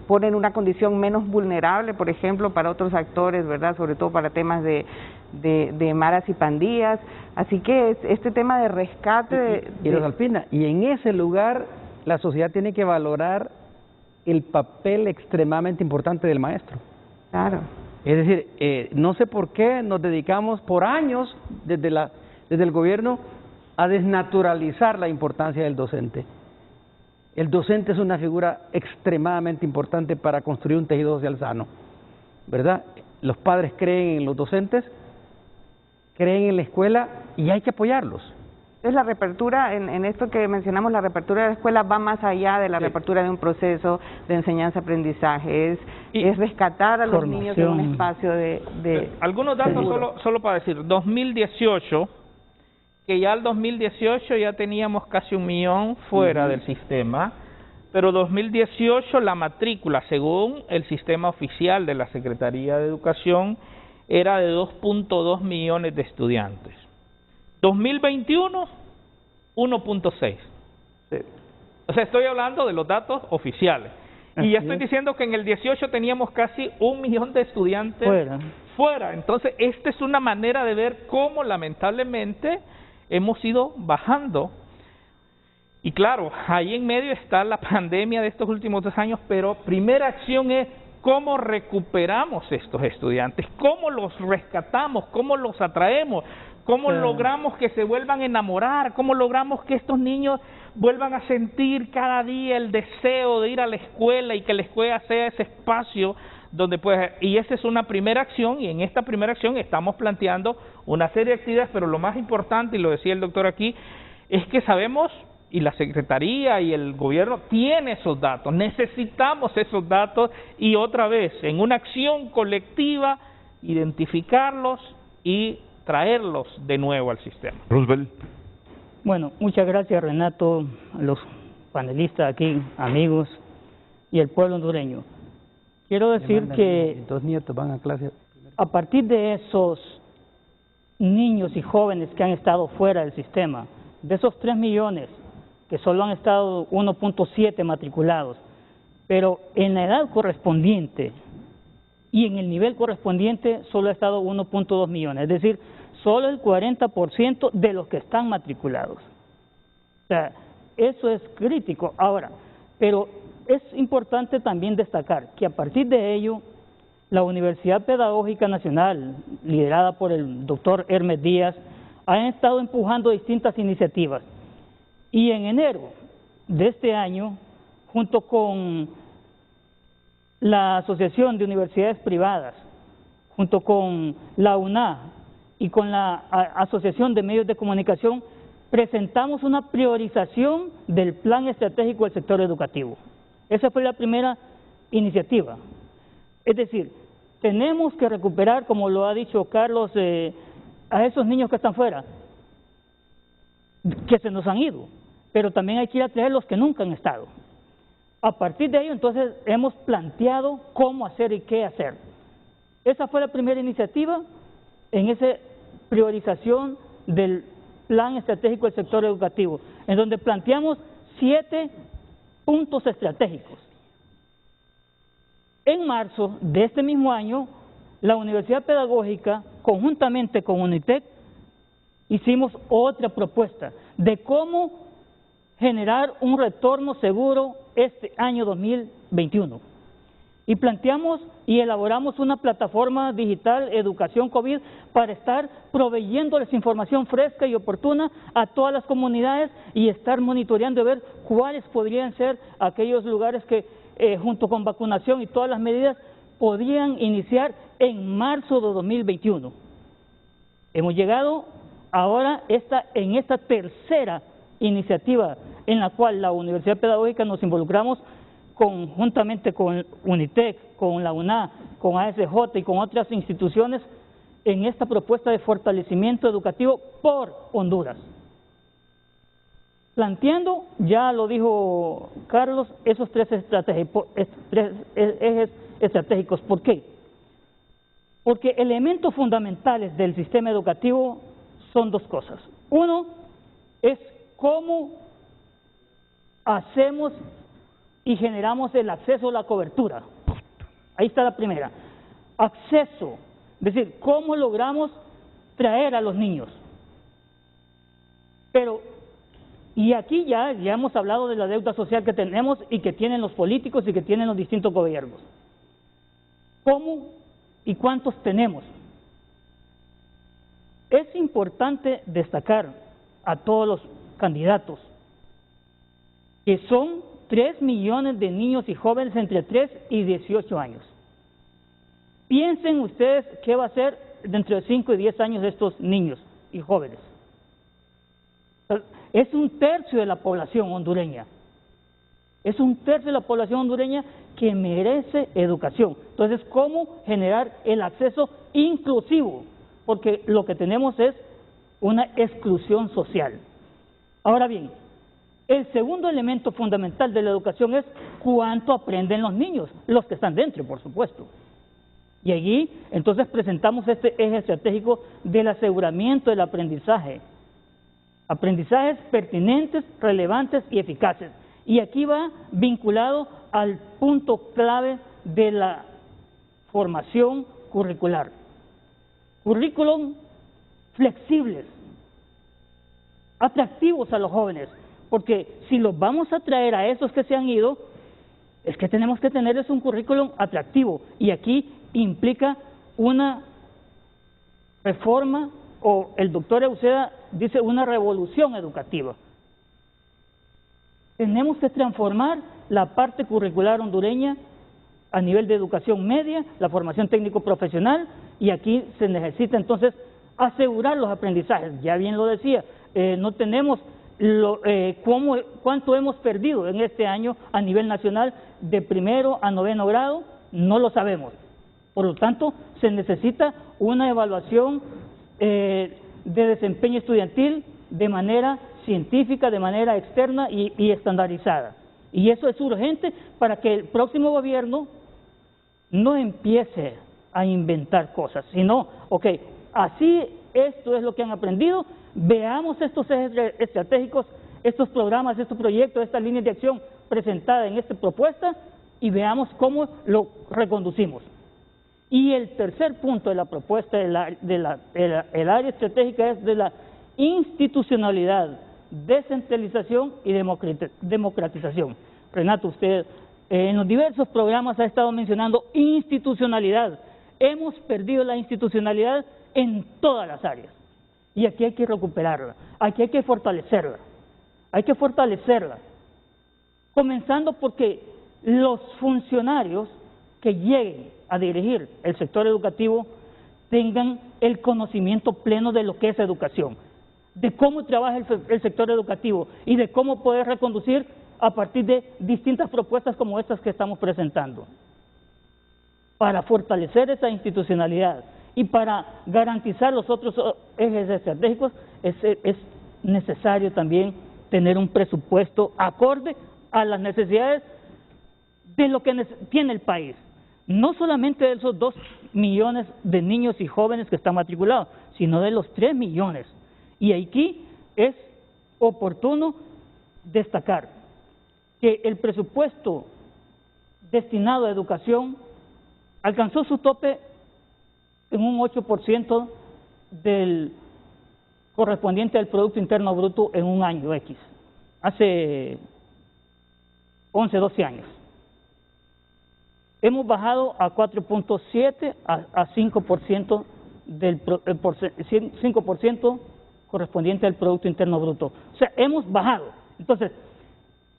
pone en una condición menos vulnerable, por ejemplo, para otros actores, ¿verdad? Sobre todo para temas de maras y pandillas. Así que este tema de rescate... Rosalpina, y en ese lugar la sociedad tiene que valorar el papel extremadamente importante del maestro. Claro. Es decir, no sé por qué nos dedicamos por años desde el gobierno a desnaturalizar la importancia del docente. El docente es una figura extremadamente importante para construir un tejido social sano, ¿verdad? Los padres creen en los docentes, creen en la escuela y hay que apoyarlos. Entonces la reapertura, en esto que mencionamos, la reapertura de la escuela va más allá de la reapertura de un proceso de enseñanza-aprendizaje, es rescatar a los niños en un espacio de algunos datos solo para decir, 2018, que ya el 2018 ya teníamos casi 1 millón fuera del sistema, pero 2018 la matrícula, según el sistema oficial de la Secretaría de Educación, era de 2.2 millones de estudiantes. 2021, 1.6. Sí. O sea, estoy hablando de los datos oficiales. Y ya estoy diciendo que en el 18 teníamos casi 1 millón de estudiantes fuera. Entonces, esta es una manera de ver cómo lamentablemente hemos ido bajando. Y claro, ahí en medio está la pandemia de estos últimos 2 años, pero primera acción es cómo recuperamos estos estudiantes, cómo los rescatamos, cómo los atraemos, cómo logramos que se vuelvan a enamorar, cómo logramos que estos niños vuelvan a sentir cada día el deseo de ir a la escuela y que la escuela sea ese espacio donde y esa es una primera acción, y en esta primera acción estamos planteando una serie de actividades, pero lo más importante, y lo decía el doctor aquí, es que sabemos, y la Secretaría y el gobierno tiene esos datos, necesitamos esos datos, y otra vez, en una acción colectiva, identificarlos y traerlos de nuevo al sistema. Roosevelt. Bueno, muchas gracias, Renato, a los panelistas aquí, amigos, y el pueblo hondureño. Quiero decir que 2 nietos van a clase. A partir de esos niños y jóvenes que han estado fuera del sistema, de esos 3 millones, que solo han estado 1.7 matriculados, pero en la edad correspondiente y en el nivel correspondiente solo ha estado 1.2 millones, es decir, solo el 40% de los que están matriculados. O sea, eso es crítico. Ahora, pero es importante también destacar que a partir de ello, la Universidad Pedagógica Nacional, liderada por el doctor Hermes Díaz, ha estado empujando distintas iniciativas. Y en enero de este año, junto con la Asociación de Universidades Privadas, junto con la UNA y con la Asociación de Medios de Comunicación, presentamos una priorización del Plan Estratégico del Sector Educativo. Esa fue la primera iniciativa. Es decir, tenemos que recuperar, como lo ha dicho Carlos, a esos niños que están fuera, que se nos han ido, pero también hay que ir a traer los que nunca han estado. A partir de ello, entonces, hemos planteado cómo hacer y qué hacer. Esa fue la primera iniciativa en esa priorización del Plan Estratégico del Sector Educativo, en donde planteamos 7 puntos estratégicos. En marzo de este mismo año, la Universidad Pedagógica, conjuntamente con UNITEC, hicimos otra propuesta de cómo generar un retorno seguro este año 2021. Y planteamos y elaboramos una plataforma digital Educación COVID para estar proveyéndoles información fresca y oportuna a todas las comunidades y estar monitoreando y ver cuáles podrían ser aquellos lugares que junto con vacunación y todas las medidas podrían iniciar en marzo de 2021. Hemos llegado ahora en esta tercera iniciativa en la cual la Universidad Pedagógica nos involucramos conjuntamente con UNITEC, con la UNA, con ASJ y con otras instituciones en esta propuesta de fortalecimiento educativo por Honduras. Planteando, ya lo dijo Carlos, esos tres ejes estratégicos. ¿Por qué? Porque elementos fundamentales del sistema educativo son dos cosas. Uno es cómo hacemos y generamos el acceso a la cobertura. Ahí está la primera. Acceso, es decir, cómo logramos traer a los niños. Pero, y aquí ya hemos hablado de la deuda social que tenemos y que tienen los políticos y que tienen los distintos gobiernos. ¿Cómo y cuántos tenemos? Es importante destacar a todos los candidatos que son 3 millones de niños y jóvenes entre 3 y 18 años. Piensen ustedes qué va a ser dentro de 5 y 10 años de estos niños y jóvenes. Es 1/3 de la población hondureña. Es 1/3 de la población hondureña que merece educación. Entonces, ¿cómo generar el acceso inclusivo? Porque lo que tenemos es una exclusión social. Ahora bien, el segundo elemento fundamental de la educación es cuánto aprenden los niños, los que están dentro, por supuesto. Y allí, entonces, presentamos este eje estratégico del aseguramiento del aprendizaje. Aprendizajes pertinentes, relevantes y eficaces. Y aquí va vinculado al punto clave de la formación curricular. Currículum flexibles, atractivos a los jóvenes, porque si los vamos a traer a esos que se han ido, es que tenemos que tenerles un currículum atractivo, y aquí implica una reforma, o el doctor Euseda dice una revolución educativa. Tenemos que transformar la parte curricular hondureña a nivel de educación media, la formación técnico-profesional, y aquí se necesita entonces asegurar los aprendizajes. Ya bien lo decía, no tenemos cuánto hemos perdido en este año a nivel nacional de 1º a 9º grado, no lo sabemos. Por lo tanto, se necesita una evaluación de desempeño estudiantil de manera científica, de manera externa y estandarizada. Y eso es urgente para que el próximo gobierno no empiece a inventar cosas, sino, ok, así esto es lo que han aprendido, veamos estos ejes estratégicos, estos programas, estos proyectos, estas líneas de acción presentadas en esta propuesta y veamos cómo lo reconducimos. Y el tercer punto de la propuesta el área estratégica es de la institucionalidad, descentralización y democratización. Renato, usted en los diversos programas ha estado mencionando institucionalidad. Hemos perdido la institucionalidad en todas las áreas. Y aquí hay que recuperarla, aquí hay que fortalecerla. Hay que fortalecerla. Comenzando porque los funcionarios que lleguen a dirigir el sector educativo tengan el conocimiento pleno de lo que es educación, de cómo trabaja el sector educativo y de cómo poder reconducir a partir de distintas propuestas como estas que estamos presentando. Para fortalecer esa institucionalidad y para garantizar los otros ejes estratégicos es necesario también tener un presupuesto acorde a las necesidades de lo que tiene el país. No solamente de esos 2 millones de niños y jóvenes que están matriculados, sino de los 3 millones. Y aquí es oportuno destacar que el presupuesto destinado a educación alcanzó su tope en un 8% del correspondiente al Producto Interno Bruto en un año X, hace 11, 12 años. Hemos bajado a 4.7 a 5% del 5% correspondiente al Producto Interno Bruto. O sea, hemos bajado. Entonces,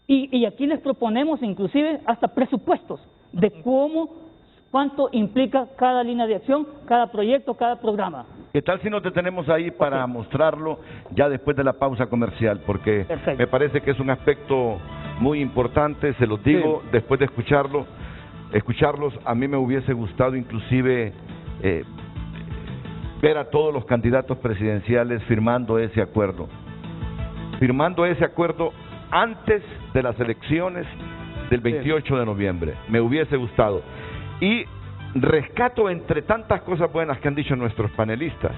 y aquí les proponemos inclusive hasta presupuestos de cuánto implica cada línea de acción, cada proyecto, cada programa. ¿Qué tal si nos detenemos ahí para mostrarlo ya después de la pausa comercial? Porque me parece que es un aspecto muy importante, se los digo, después de escucharlos, a mí me hubiese gustado inclusive ver a todos los candidatos presidenciales firmando ese acuerdo antes de las elecciones del 28 de noviembre, me hubiese gustado. Y rescato entre tantas cosas buenas que han dicho nuestros panelistas,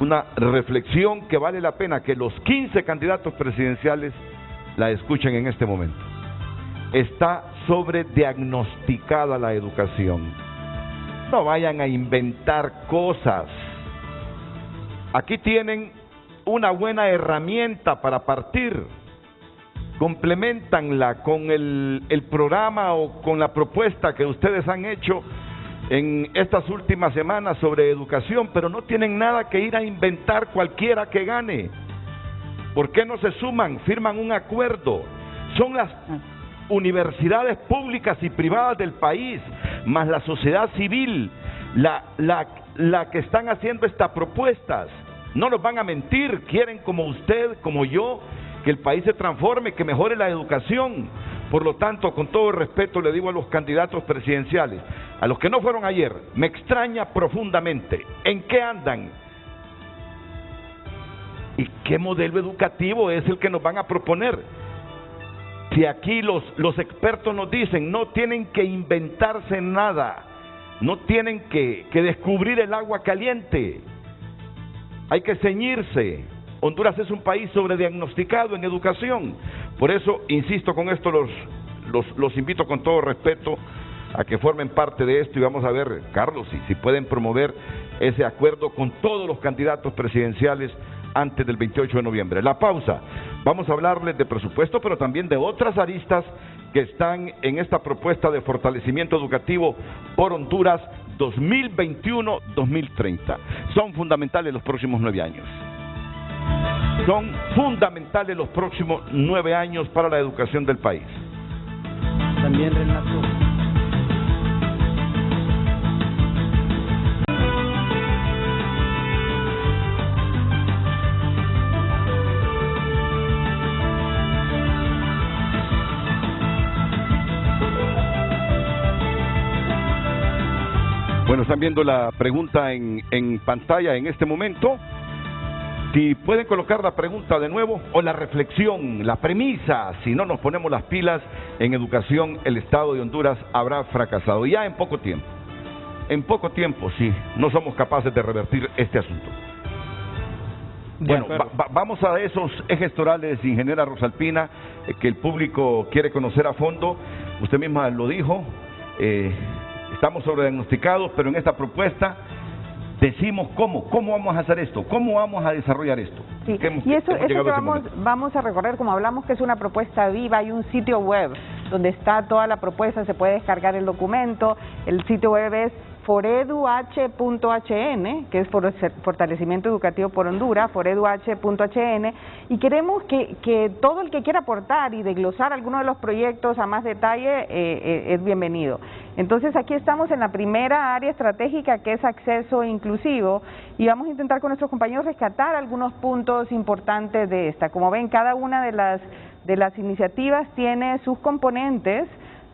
una reflexión que vale la pena que los 15 candidatos presidenciales la escuchen en este momento. Está sobrediagnosticada la educación. No vayan a inventar cosas. Aquí tienen una buena herramienta para partir. Compleméntanla con el programa o con la propuesta que ustedes han hecho en estas últimas semanas sobre educación, pero no tienen nada que ir a inventar cualquiera que gane. ¿Por qué no se suman? Firman un acuerdo. Son las universidades públicas y privadas del país, más la sociedad civil, la que están haciendo estas propuestas. No nos van a mentir, quieren como usted, como yo, que el país se transforme, que mejore la educación. Por lo tanto, con todo el respeto le digo a los candidatos presidenciales, a los que no fueron ayer, me extraña profundamente, ¿en qué andan? ¿Y qué modelo educativo es el que nos van a proponer? Si aquí los expertos nos dicen, no tienen que inventarse nada, no tienen que descubrir el agua caliente, hay que ceñirse. Honduras es un país sobrediagnosticado en educación. Por eso, insisto con esto, los invito con todo respeto a que formen parte de esto y vamos a ver, Carlos, si pueden promover ese acuerdo con todos los candidatos presidenciales antes del 28 de noviembre. La pausa. Vamos a hablarles de presupuesto, pero también de otras aristas que están en esta propuesta de fortalecimiento educativo por Honduras 2021-2030. Son fundamentales los próximos 9 años. Son fundamentales los próximos 9 años para la educación del país. También, Renato. Bueno, están viendo la pregunta en pantalla en este momento. Si pueden colocar la pregunta de nuevo o la reflexión, la premisa, si no nos ponemos las pilas en educación, el Estado de Honduras habrá fracasado. Ya en poco tiempo, sí, no somos capaces de revertir este asunto. Bueno, vamos a esos ejes torales, ingeniera Rosalpina, que el público quiere conocer a fondo. Usted misma lo dijo, estamos sobrediagnosticados, pero en esta propuesta decimos cómo vamos a hacer esto, cómo vamos a desarrollar esto. Sí. Y eso que vamos a recorrer, como hablamos que es una propuesta viva, hay un sitio web donde está toda la propuesta, se puede descargar el documento, el sitio web es foreduh.hn, que es por Fortalecimiento Educativo por Honduras, foreduh.hn, y queremos que todo el que quiera aportar y desglosar alguno de los proyectos a más detalle es bienvenido. Entonces aquí estamos en la primera área estratégica, que es acceso inclusivo, y vamos a intentar con nuestros compañeros rescatar algunos puntos importantes de esta. Como ven, cada una de las iniciativas tiene sus componentes,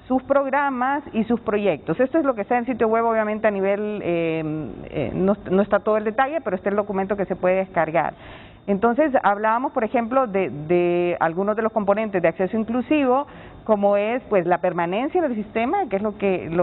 sus programas y sus proyectos. Esto es lo que está en el sitio web, obviamente a nivel, no está todo el detalle, pero está el documento que se puede descargar. Entonces, hablábamos, por ejemplo, de algunos de los componentes de acceso inclusivo, como es pues la permanencia del sistema, que es lo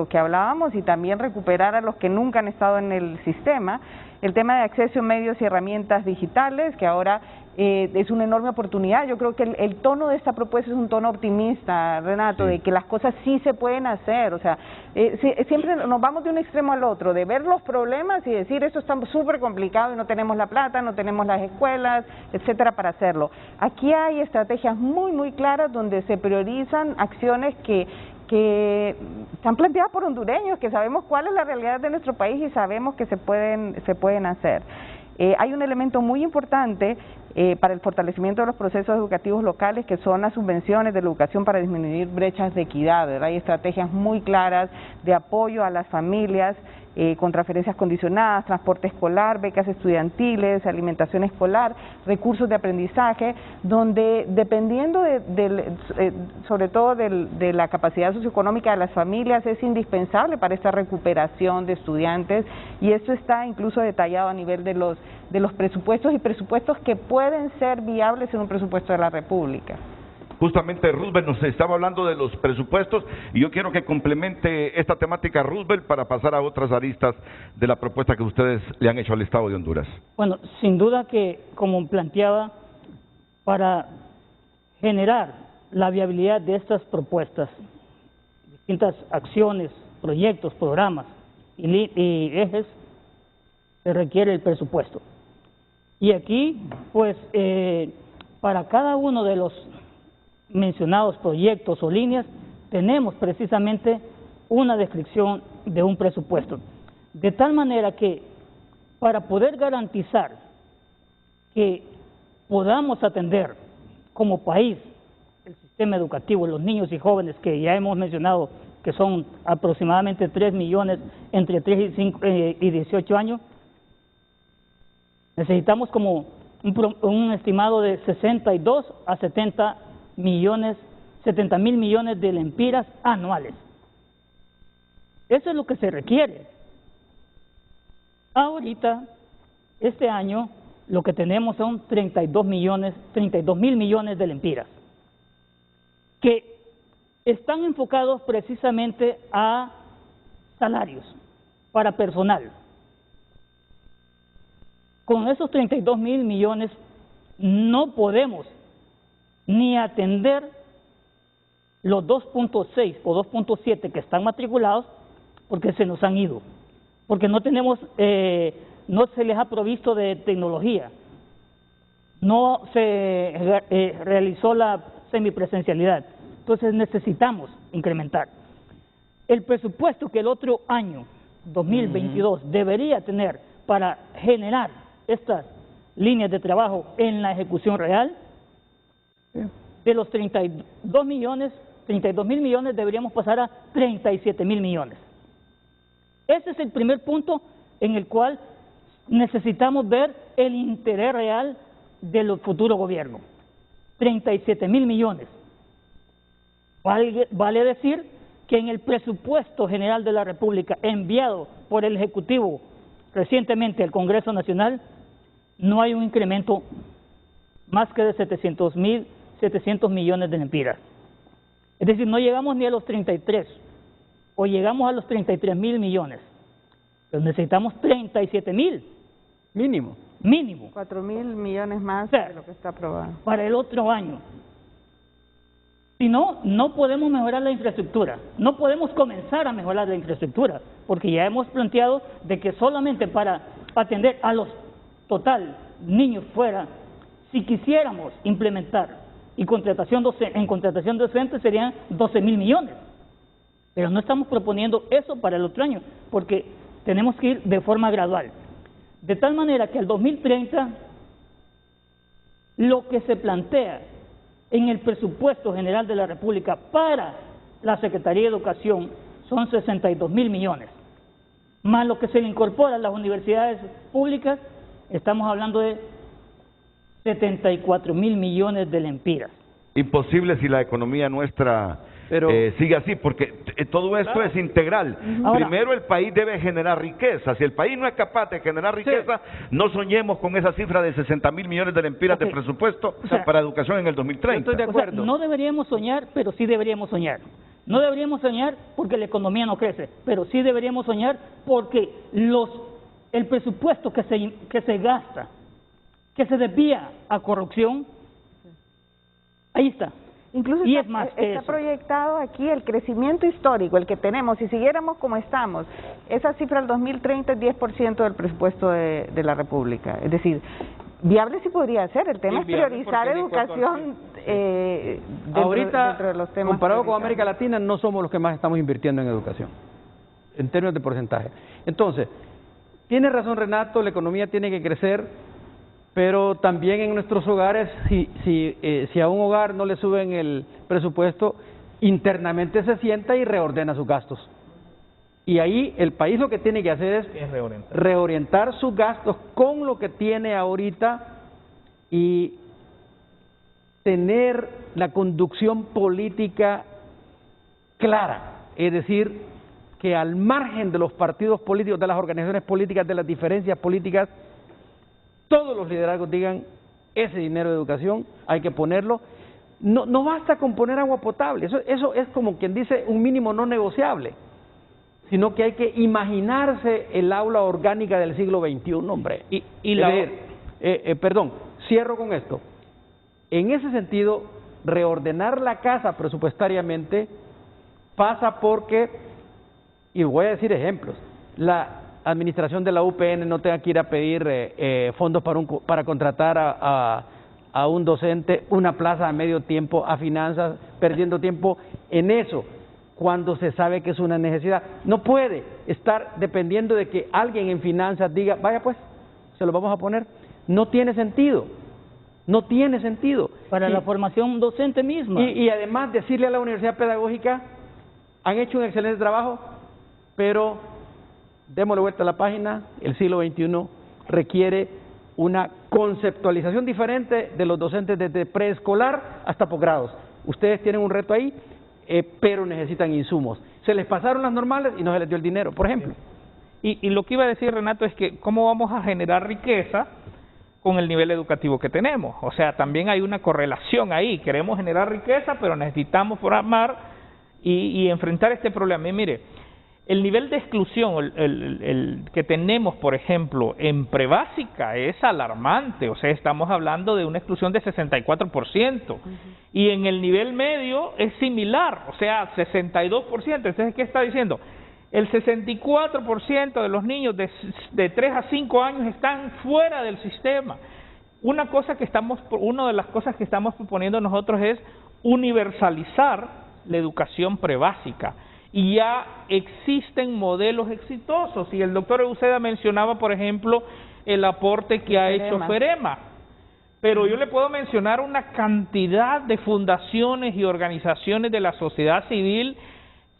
que hablábamos, y también recuperar a los que nunca han estado en el sistema, el tema de acceso a medios y herramientas digitales, que ahora es una enorme oportunidad. Yo creo que el tono de esta propuesta es un tono optimista, Renato, de que las cosas sí se pueden hacer. O sea, siempre nos vamos de un extremo al otro, de ver los problemas y decir esto está súper complicado y no tenemos la plata, no tenemos las escuelas, etcétera, para hacerlo. Aquí hay estrategias muy claras donde se priorizan acciones que están planteadas por hondureños, que sabemos cuál es la realidad de nuestro país y sabemos que se pueden hacer. Hay un elemento muy importante para el fortalecimiento de los procesos educativos locales, que son las subvenciones de la educación para disminuir brechas de equidad, ¿verdad? Hay estrategias muy claras de apoyo a las familias, con transferencias condicionadas, transporte escolar, becas estudiantiles, alimentación escolar, recursos de aprendizaje, donde dependiendo sobre todo de la capacidad socioeconómica de las familias, es indispensable para esta recuperación de estudiantes, y esto está incluso detallado a nivel de los presupuestos, y presupuestos que pueden ser viables en un presupuesto de la República. Justamente Roosevelt nos estaba hablando de los presupuestos, y yo quiero que complemente esta temática Roosevelt para pasar a otras aristas de la propuesta que ustedes le han hecho al Estado de Honduras. Bueno, sin duda que, como planteaba, para generar la viabilidad de estas propuestas, distintas acciones, proyectos, programas y ejes, se requiere el presupuesto. Y aquí, pues, para cada uno de los mencionados proyectos o líneas, tenemos precisamente una descripción de un presupuesto, de tal manera que para poder garantizar que podamos atender como país el sistema educativo, los niños y jóvenes que ya hemos mencionado, que son aproximadamente 3 millones entre 3 y 18 años, necesitamos como un estimado de 62 a 70 mil millones de lempiras anuales. Eso es lo que se requiere. Ahorita, este año, lo que tenemos son 32 mil millones de lempiras, que están enfocados precisamente a salarios para personal. Con esos 32 mil millones no podemos ni atender los 2.6 o 2.7 que están matriculados, porque se nos han ido, porque no tenemos, no se les ha provisto de tecnología, no se realizó la semipresencialidad, entonces necesitamos incrementar. El presupuesto que el otro año, 2022, debería tener para generar estas líneas de trabajo en la ejecución real, de los 32 mil millones deberíamos pasar a 37 mil millones. Ese es el primer punto en el cual necesitamos ver el interés real del futuro gobierno. 37 mil millones. Vale decir que en el presupuesto general de la República enviado por el Ejecutivo recientemente al Congreso Nacional, no hay un incremento más que de 700 millones de lempiras. Es decir, no llegamos ni a los 33, o llegamos a los 33 mil millones, pero necesitamos 37 mil. Mínimo. 4 mil millones más, o sea, de lo que está aprobado. Para el otro año. Si no, no podemos mejorar la infraestructura, no podemos comenzar a mejorar la infraestructura, porque ya hemos planteado de que solamente para atender a los total niños fuera, si quisiéramos implementar y en contratación docente serían 12 mil millones, pero no estamos proponiendo eso para el otro año, porque tenemos que ir de forma gradual, de tal manera que al 2030 lo que se plantea en el presupuesto general de la República para la Secretaría de Educación son 62 mil millones, más lo que se le incorpora a las universidades públicas, estamos hablando de 74 mil millones de lempiras. Imposible si la economía nuestra siga así, porque todo esto es integral. Ahora, primero el país debe generar riqueza. Si el país no es capaz de generar riqueza, no soñemos con esa cifra de 60.000 millones de lempiras de presupuesto para educación en el 2030. Estoy de acuerdo. O sea, no deberíamos soñar, pero sí deberíamos soñar. No deberíamos soñar porque la economía no crece, pero sí deberíamos soñar porque el presupuesto que se gasta, que se desvía a corrupción, ahí está. Incluso y está, es más está proyectado aquí el crecimiento histórico, el que tenemos. Si siguiéramos como estamos, esa cifra del 2030 es 10% del presupuesto de la República. Es decir, viable sí podría ser. El tema es priorizar educación ahorita, dentro de los temas comparado con América Latina, no somos los que más estamos invirtiendo en educación, en términos de porcentaje. Entonces, tiene razón Renato, la economía tiene que crecer, pero también en nuestros hogares, si a un hogar no le suben el presupuesto, internamente se sienta y reordena sus gastos. Y ahí el país lo que tiene que hacer es reorientar sus gastos con lo que tiene ahorita y tener la conducción política clara, es decir, que al margen de los partidos políticos, de las organizaciones políticas, de las diferencias políticas, todos los liderazgos digan, ese dinero de educación hay que ponerlo. No basta con poner agua potable, eso es como quien dice un mínimo no negociable, sino que hay que imaginarse el aula orgánica del siglo XXI, hombre. Perdón, cierro con esto. En ese sentido, reordenar la casa presupuestariamente pasa porque, y voy a decir ejemplos, la administración de la UPN no tenga que ir a pedir fondos para contratar a un docente, una plaza a medio tiempo, a finanzas, perdiendo tiempo en eso, cuando se sabe que es una necesidad. No puede estar dependiendo de que alguien en finanzas diga, vaya pues, se lo vamos a poner. No tiene sentido, no tiene sentido. Para la formación docente misma. Y además decirle a la universidad pedagógica, han hecho un excelente trabajo, pero démosle vuelta a la página, el siglo XXI requiere una conceptualización diferente de los docentes desde preescolar hasta posgrados. Ustedes tienen un reto ahí, pero necesitan insumos. Se les pasaron las normales y no se les dio el dinero, por ejemplo. Y lo que iba a decir, Renato, es que cómo vamos a generar riqueza con el nivel educativo que tenemos. O sea, también hay una correlación ahí. Queremos generar riqueza, pero necesitamos formar y enfrentar este problema. Y mire, el nivel de exclusión el que tenemos, por ejemplo, en prebásica es alarmante. O sea, estamos hablando de una exclusión de 64%. Y en el nivel medio es similar, o sea, 62%. Entonces, ¿qué está diciendo? El 64% de los niños de 3 a 5 años están fuera del sistema. Una de las cosas que estamos proponiendo nosotros es universalizar la educación prebásica. Y ya existen modelos exitosos. Y el doctor Uceda mencionaba, por ejemplo, el aporte que ha hecho FEREMA. Pero yo le puedo mencionar una cantidad de fundaciones y organizaciones de la sociedad civil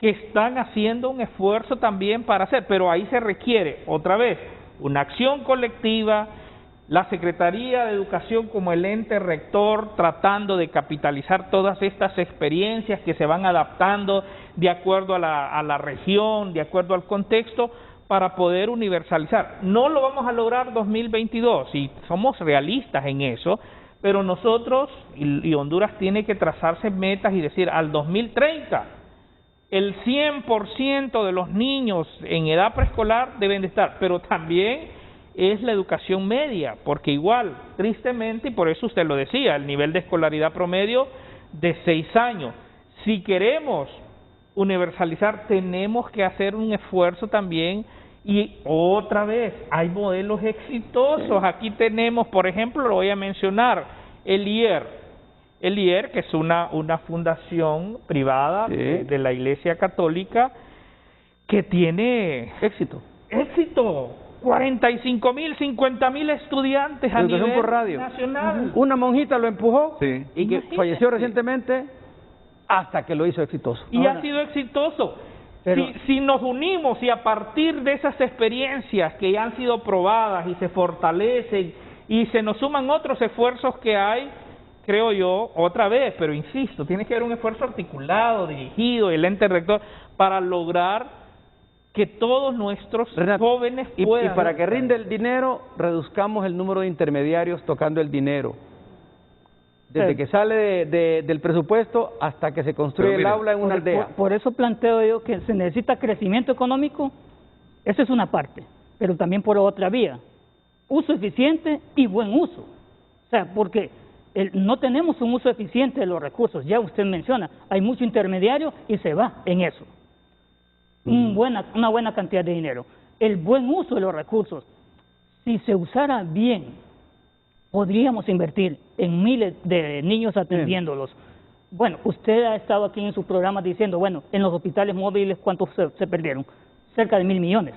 que están haciendo un esfuerzo también para hacer. Pero ahí se requiere, otra vez, una acción colectiva, la Secretaría de Educación como el ente rector tratando de capitalizar todas estas experiencias que se van adaptando de acuerdo a la región, de acuerdo al contexto, para poder universalizar. No lo vamos a lograr 2022 y somos realistas en eso, pero nosotros y Honduras tiene que trazarse metas y decir al 2030 el 100% de los niños en edad preescolar deben de estar, pero también es la educación media, porque igual, tristemente, y por eso usted lo decía, el nivel de escolaridad promedio de 6 años. Si queremos universalizar, tenemos que hacer un esfuerzo también, y otra vez, hay modelos exitosos. Aquí tenemos, por ejemplo, lo voy a mencionar, el IER, que es una fundación privada de la Iglesia Católica que tiene éxito. 45.000, 50.000 estudiantes a nivel por radio nacional. Una monjita lo empujó y que falleció recientemente hasta que lo hizo exitoso. Y ha sido exitoso. Pero, si nos unimos y a partir de esas experiencias que ya han sido probadas y se fortalecen y se nos suman otros esfuerzos que hay, creo yo, otra vez, pero insisto, tiene que haber un esfuerzo articulado, dirigido, el ente rector, para lograr que todos nuestros jóvenes puedan... Y para que rinde el dinero, reduzcamos el número de intermediarios tocando el dinero. Desde que sale del presupuesto hasta que se construye el aula en una aldea. Por eso planteo yo que se necesita crecimiento económico, esa es una parte, pero también por otra vía, uso eficiente y buen uso. O sea, porque no tenemos un uso eficiente de los recursos, ya usted menciona, hay mucho intermediario y se va en eso. Una buena cantidad de dinero. El buen uso de los recursos, si se usara bien, podríamos invertir en miles de niños atendiéndolos. Bueno, usted ha estado aquí en su programa diciendo, bueno, en los hospitales móviles, ¿cuántos se perdieron? Cerca de 1.000 millones.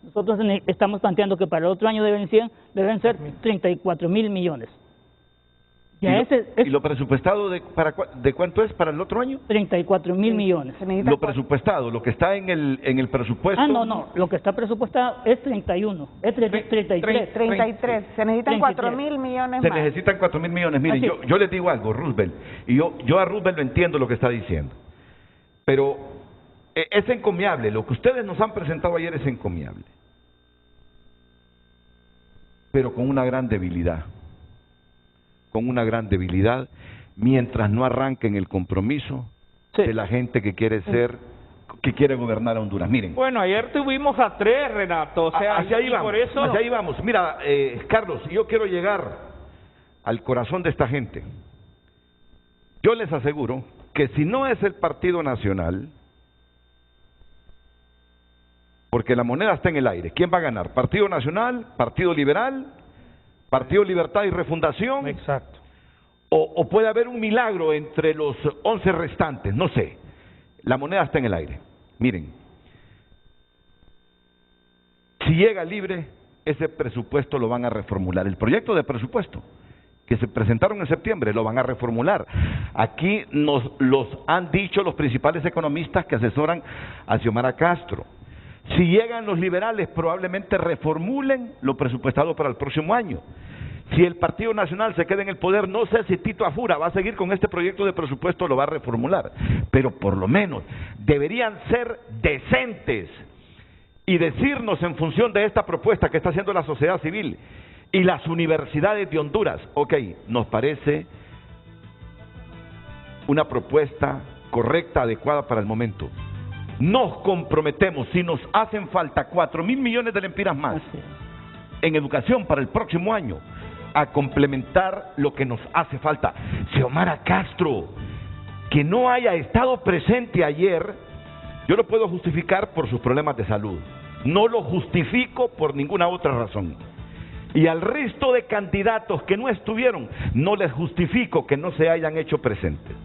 Nosotros estamos planteando que para el otro año deben ser 34.000 millones. ¿Y lo presupuestado de cuánto es para el otro año? 34.000 millones. Lo presupuestado, lo que está en el presupuesto. Ah, no, lo que está presupuestado es 31, es 33. 33, se necesitan 4.000 millones Se más. necesitan 4.000 millones. Miren, yo les digo algo, Roosevelt, y yo a Roosevelt lo entiendo lo que está diciendo, pero es encomiable, lo que ustedes nos han presentado ayer es encomiable, pero con una gran debilidad. Mientras no arranquen el compromiso de la gente que quiere gobernar a Honduras. Miren. Bueno, ayer tuvimos a 3, Renato, o sea, hacia ahí vamos. Mira, Carlos, yo quiero llegar al corazón de esta gente. Yo les aseguro que si no es el Partido Nacional, porque la moneda está en el aire, ¿quién va a ganar? ¿Partido Nacional? ¿Partido Liberal? Partido Libertad y Refundación. Exacto. O puede haber un milagro entre los 11 restantes, no sé. La moneda está en el aire. Miren, si llega libre, ese presupuesto lo van a reformular. El proyecto de presupuesto que se presentaron en septiembre lo van a reformular. Aquí nos los han dicho los principales economistas que asesoran a Xiomara Castro. Si llegan los liberales, probablemente reformulen lo presupuestado para el próximo año. Si el Partido Nacional se queda en el poder, no sé si Tito Afura va a seguir con este proyecto de presupuesto o lo va a reformular, pero por lo menos deberían ser decentes y decirnos en función de esta propuesta que está haciendo la sociedad civil y las universidades de Honduras, ok, nos parece una propuesta correcta, adecuada para el momento. Nos comprometemos, si nos hacen falta 4.000 millones de lempiras más en educación para el próximo año, a complementar lo que nos hace falta. Xiomara Castro, que no haya estado presente ayer, yo lo puedo justificar por sus problemas de salud, no lo justifico por ninguna otra razón. Y al resto de candidatos que no estuvieron, no les justifico que no se hayan hecho presentes.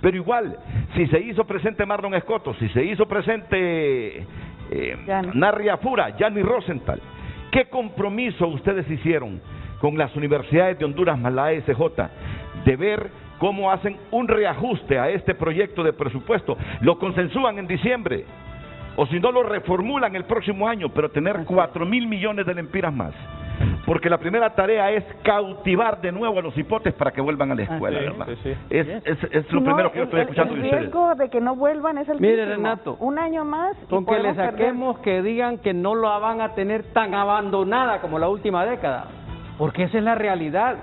Pero igual, si se hizo presente Marlon Escoto, si se hizo presente Narri Afura, Yanni Rosenthal, ¿qué compromiso ustedes hicieron con las universidades de Honduras más la ESJ de ver cómo hacen un reajuste a este proyecto de presupuesto? Lo consensúan en diciembre, o si no lo reformulan el próximo año, pero tener 4.000 millones de lempiras más. Porque la primera tarea es cautivar de nuevo a los hipotes para que vuelvan a la escuela, ¿verdad? Es lo primero que yo estoy escuchando de ustedes. El riesgo de que no vuelvan es el Mire, Renato, un año más con que le saquemos que digan que no la van a tener tan abandonada como la última década, porque esa es la realidad.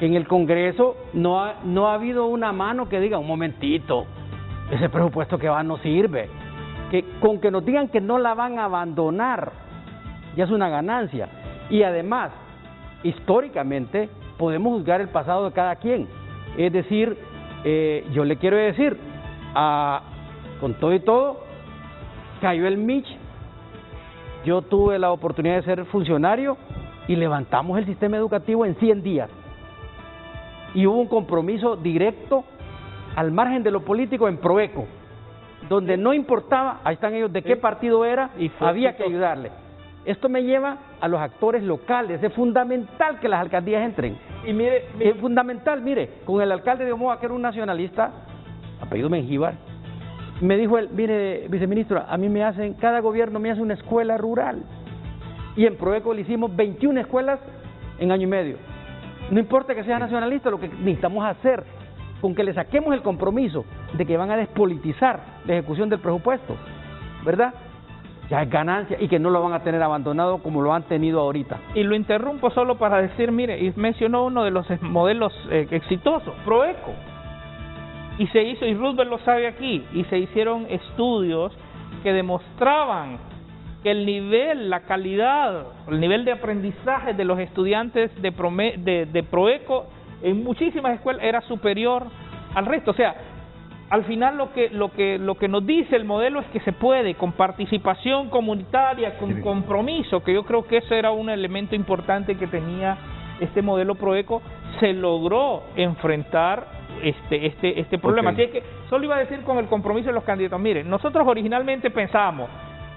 En el Congreso no ha habido una mano que diga, un momentito, ese presupuesto que va no sirve. Con que nos digan que no la van a abandonar, ya es una ganancia. Y además, históricamente, podemos juzgar el pasado de cada quien. Es decir, yo le quiero decir, con todo y todo, cayó el MICH, yo tuve la oportunidad de ser funcionario y levantamos el sistema educativo en 100 días. Y hubo un compromiso directo, al margen de lo político, en Proeco, donde no importaba, ahí están ellos, de qué partido era, y había que ayudarle. Esto me lleva a los actores locales. Es fundamental que las alcaldías entren. Y mire, es fundamental, mire, con el alcalde de Omoa, que era un nacionalista, apellido Mengíbar, me dijo él, mire, viceministro, a mí cada gobierno me hace una escuela rural. Y en Proeco le hicimos 21 escuelas en año y medio. No importa que sea nacionalista, lo que necesitamos hacer, con que le saquemos el compromiso de que van a despolitizar la ejecución del presupuesto, ¿verdad? Ya es ganancia y que no lo van a tener abandonado como lo han tenido ahorita. Y lo interrumpo solo para decir, mire, y mencionó uno de los modelos exitosos, Proeco. Y se hizo, y Roosevelt lo sabe aquí, y se hicieron estudios que demostraban que el nivel, la calidad, el nivel de aprendizaje de los estudiantes de Proeco en muchísimas escuelas era superior al resto. O sea, al final lo que nos dice el modelo es que se puede, con participación comunitaria, con compromiso, que yo creo que ese era un elemento importante que tenía este modelo Proeco, se logró enfrentar este problema. Así es que solo iba a decir con el compromiso de los candidatos, miren, nosotros originalmente pensábamos,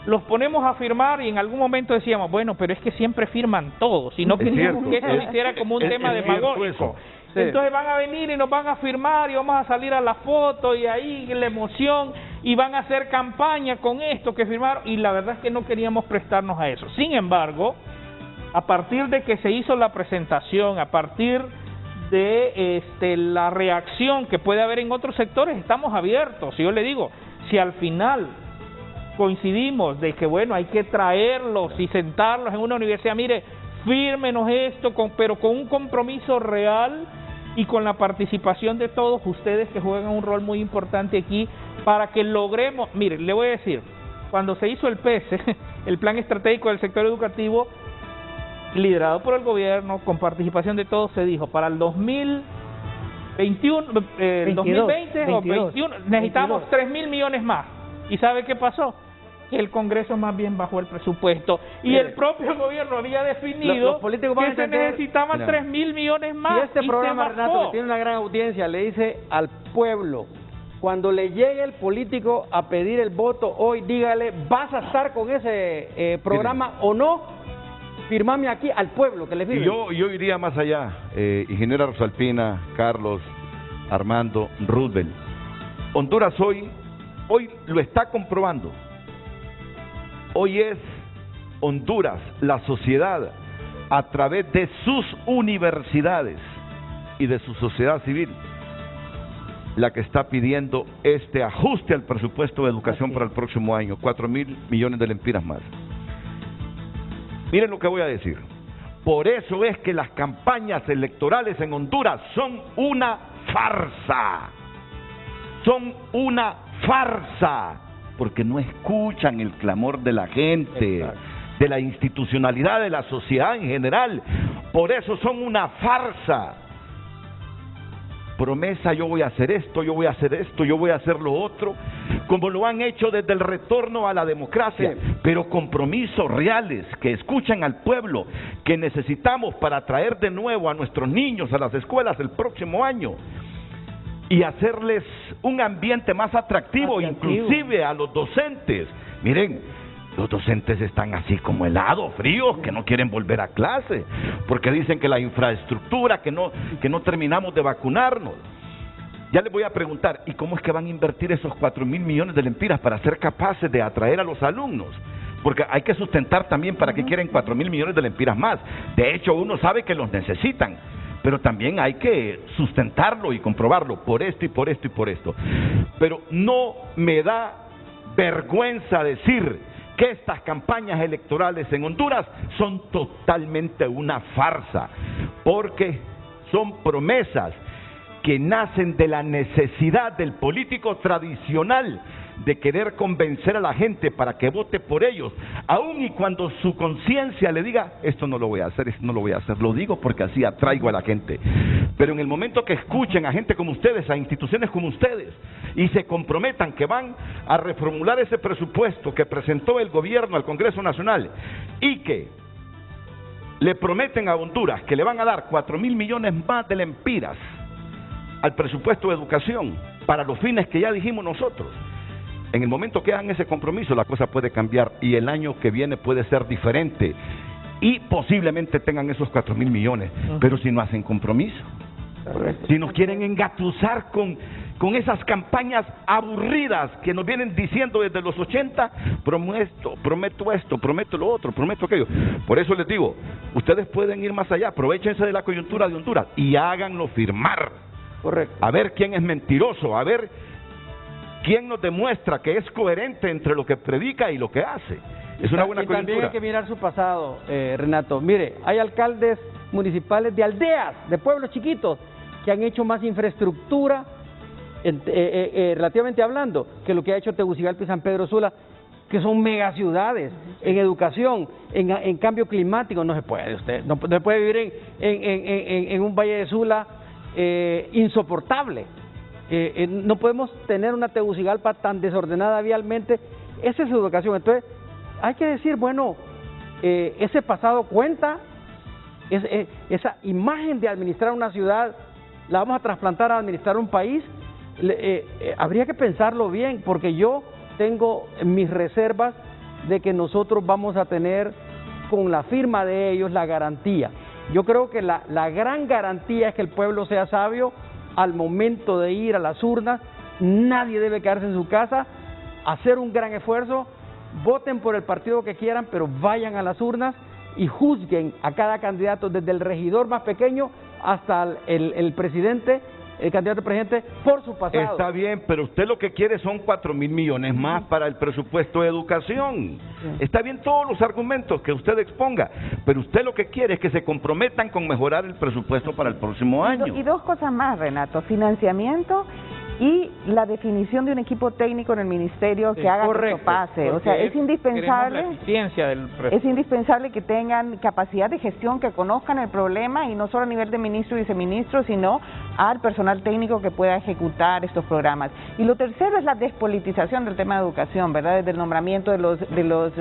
los ponemos a firmar y en algún momento decíamos, bueno, pero es que siempre firman todos, y no queríamos que eso se hiciera como un tema demagógico. Sí. Entonces van a venir y nos van a firmar y vamos a salir a la foto y ahí la emoción y van a hacer campaña con esto que firmaron, y la verdad es que no queríamos prestarnos a eso. Sin embargo, a partir de que se hizo la presentación, a partir de la reacción que puede haber en otros sectores, estamos abiertos. Y yo le digo, si al final coincidimos de que bueno, hay que traerlos y sentarlos en una universidad, mire, fírmenos esto, pero con un compromiso real y con la participación de todos ustedes que juegan un rol muy importante aquí para que logremos, mire, le voy a decir, cuando se hizo el PES, el Plan Estratégico del Sector Educativo, liderado por el gobierno, con participación de todos, se dijo, para el 2021, 2020 o 2021, necesitamos 3.000 millones más. ¿Y sabe qué pasó? Que el Congreso más bien bajó el presupuesto y el propio gobierno había definido que se necesitaban 3.000 millones más. Y este programa, Renato, que tiene una gran audiencia, le dice al pueblo, cuando le llegue el político a pedir el voto hoy, dígale, ¿vas a estar con ese programa o no? Firmame aquí al pueblo que le firme. Yo iría más allá, ingeniera Rosalpina, Carlos, Armando, Roosevelt. Honduras hoy lo está comprobando. Hoy es Honduras, la sociedad, a través de sus universidades y de su sociedad civil, la que está pidiendo este ajuste al presupuesto de educación para el próximo año, 4.000 millones de lempiras más. Miren lo que voy a decir. Por eso es que las campañas electorales en Honduras son una farsa. Son una farsa. Porque no escuchan el clamor de la gente, de la institucionalidad de la sociedad en general. Por eso son una farsa. Promesa, yo voy a hacer esto, yo voy a hacer esto, yo voy a hacer lo otro, como lo han hecho desde el retorno a la democracia, pero compromisos reales que escuchan al pueblo, que necesitamos para traer de nuevo a nuestros niños a las escuelas el próximo año. Y hacerles un ambiente más atractivo, inclusive a los docentes. Miren, los docentes están así como helados, fríos, que no quieren volver a clase, porque dicen que la infraestructura, que no terminamos de vacunarnos. Ya les voy a preguntar, ¿y cómo es que van a invertir esos 4.000 millones de lempiras para ser capaces de atraer a los alumnos? Porque hay que sustentar también para qué quieren 4.000 millones de lempiras más. De hecho, uno sabe que los necesitan, pero también hay que sustentarlo y comprobarlo por esto y por esto y por esto. Pero no me da vergüenza decir que estas campañas electorales en Honduras son totalmente una farsa, porque son promesas que nacen de la necesidad del político tradicional de querer convencer a la gente para que vote por ellos, aun y cuando su conciencia le diga, esto no lo voy a hacer, esto no lo voy a hacer, lo digo porque así atraigo a la gente. Pero en el momento que escuchen a gente como ustedes, a instituciones como ustedes, y se comprometan que van a reformular ese presupuesto que presentó el gobierno al Congreso Nacional, y que le prometen a Honduras que le van a dar 4.000 millones más de lempiras al presupuesto de educación, para los fines que ya dijimos nosotros. En el momento que hagan ese compromiso, la cosa puede cambiar y el año que viene puede ser diferente y posiblemente tengan esos 4.000 millones, pero si no hacen compromiso, si nos quieren engatusar con con esas campañas aburridas que nos vienen diciendo desde los 80, prometo esto, prometo lo otro, prometo aquello. Por eso les digo, ustedes pueden ir más allá, aprovechense de la coyuntura de Honduras y háganlo firmar. Correcto. A ver quién es mentiroso, a ver quién nos demuestra que es coherente entre lo que predica y lo que hace. Es una buena coyuntura. También hay que mirar su pasado, Renato. Mire, hay alcaldes municipales de aldeas, de pueblos chiquitos, que han hecho más infraestructura, relativamente hablando, que lo que ha hecho Tegucigalpa y San Pedro Sula, que son megaciudades. En educación, en cambio climático, no se puede usted, no se puede vivir en un Valle de Sula insoportable. No podemos tener una Tegucigalpa tan desordenada vialmente. Esa es su educación. Entonces, hay que decir, bueno, ese pasado cuenta, esa imagen de administrar una ciudad, la vamos a trasplantar a administrar un país. Habría que pensarlo bien, porque yo tengo mis reservas de que nosotros vamos a tener, con la firma de ellos, la garantía. Yo creo que la gran garantía es que el pueblo sea sabio al momento de ir a las urnas. Nadie debe quedarse en su casa, hacer un gran esfuerzo, voten por el partido que quieran, pero vayan a las urnas y juzguen a cada candidato, desde el regidor más pequeño hasta el presidente, el candidato a presidente, por su pasado. Está bien, pero usted lo que quiere son 4.000 millones más para el presupuesto de educación. Está bien todos los argumentos que usted exponga, pero usted lo que quiere es que se comprometan con mejorar el presupuesto para el próximo año. Y dos cosas más, Renato: financiamiento y la definición de un equipo técnico en el ministerio que haga que esto pase. O sea, es indispensable, es indispensable que tengan capacidad de gestión, que conozcan el problema, y no solo a nivel de ministro y viceministro, sino al personal técnico que pueda ejecutar estos programas. Y lo tercero es la despolitización del tema de educación, ¿verdad? Desde el nombramiento de los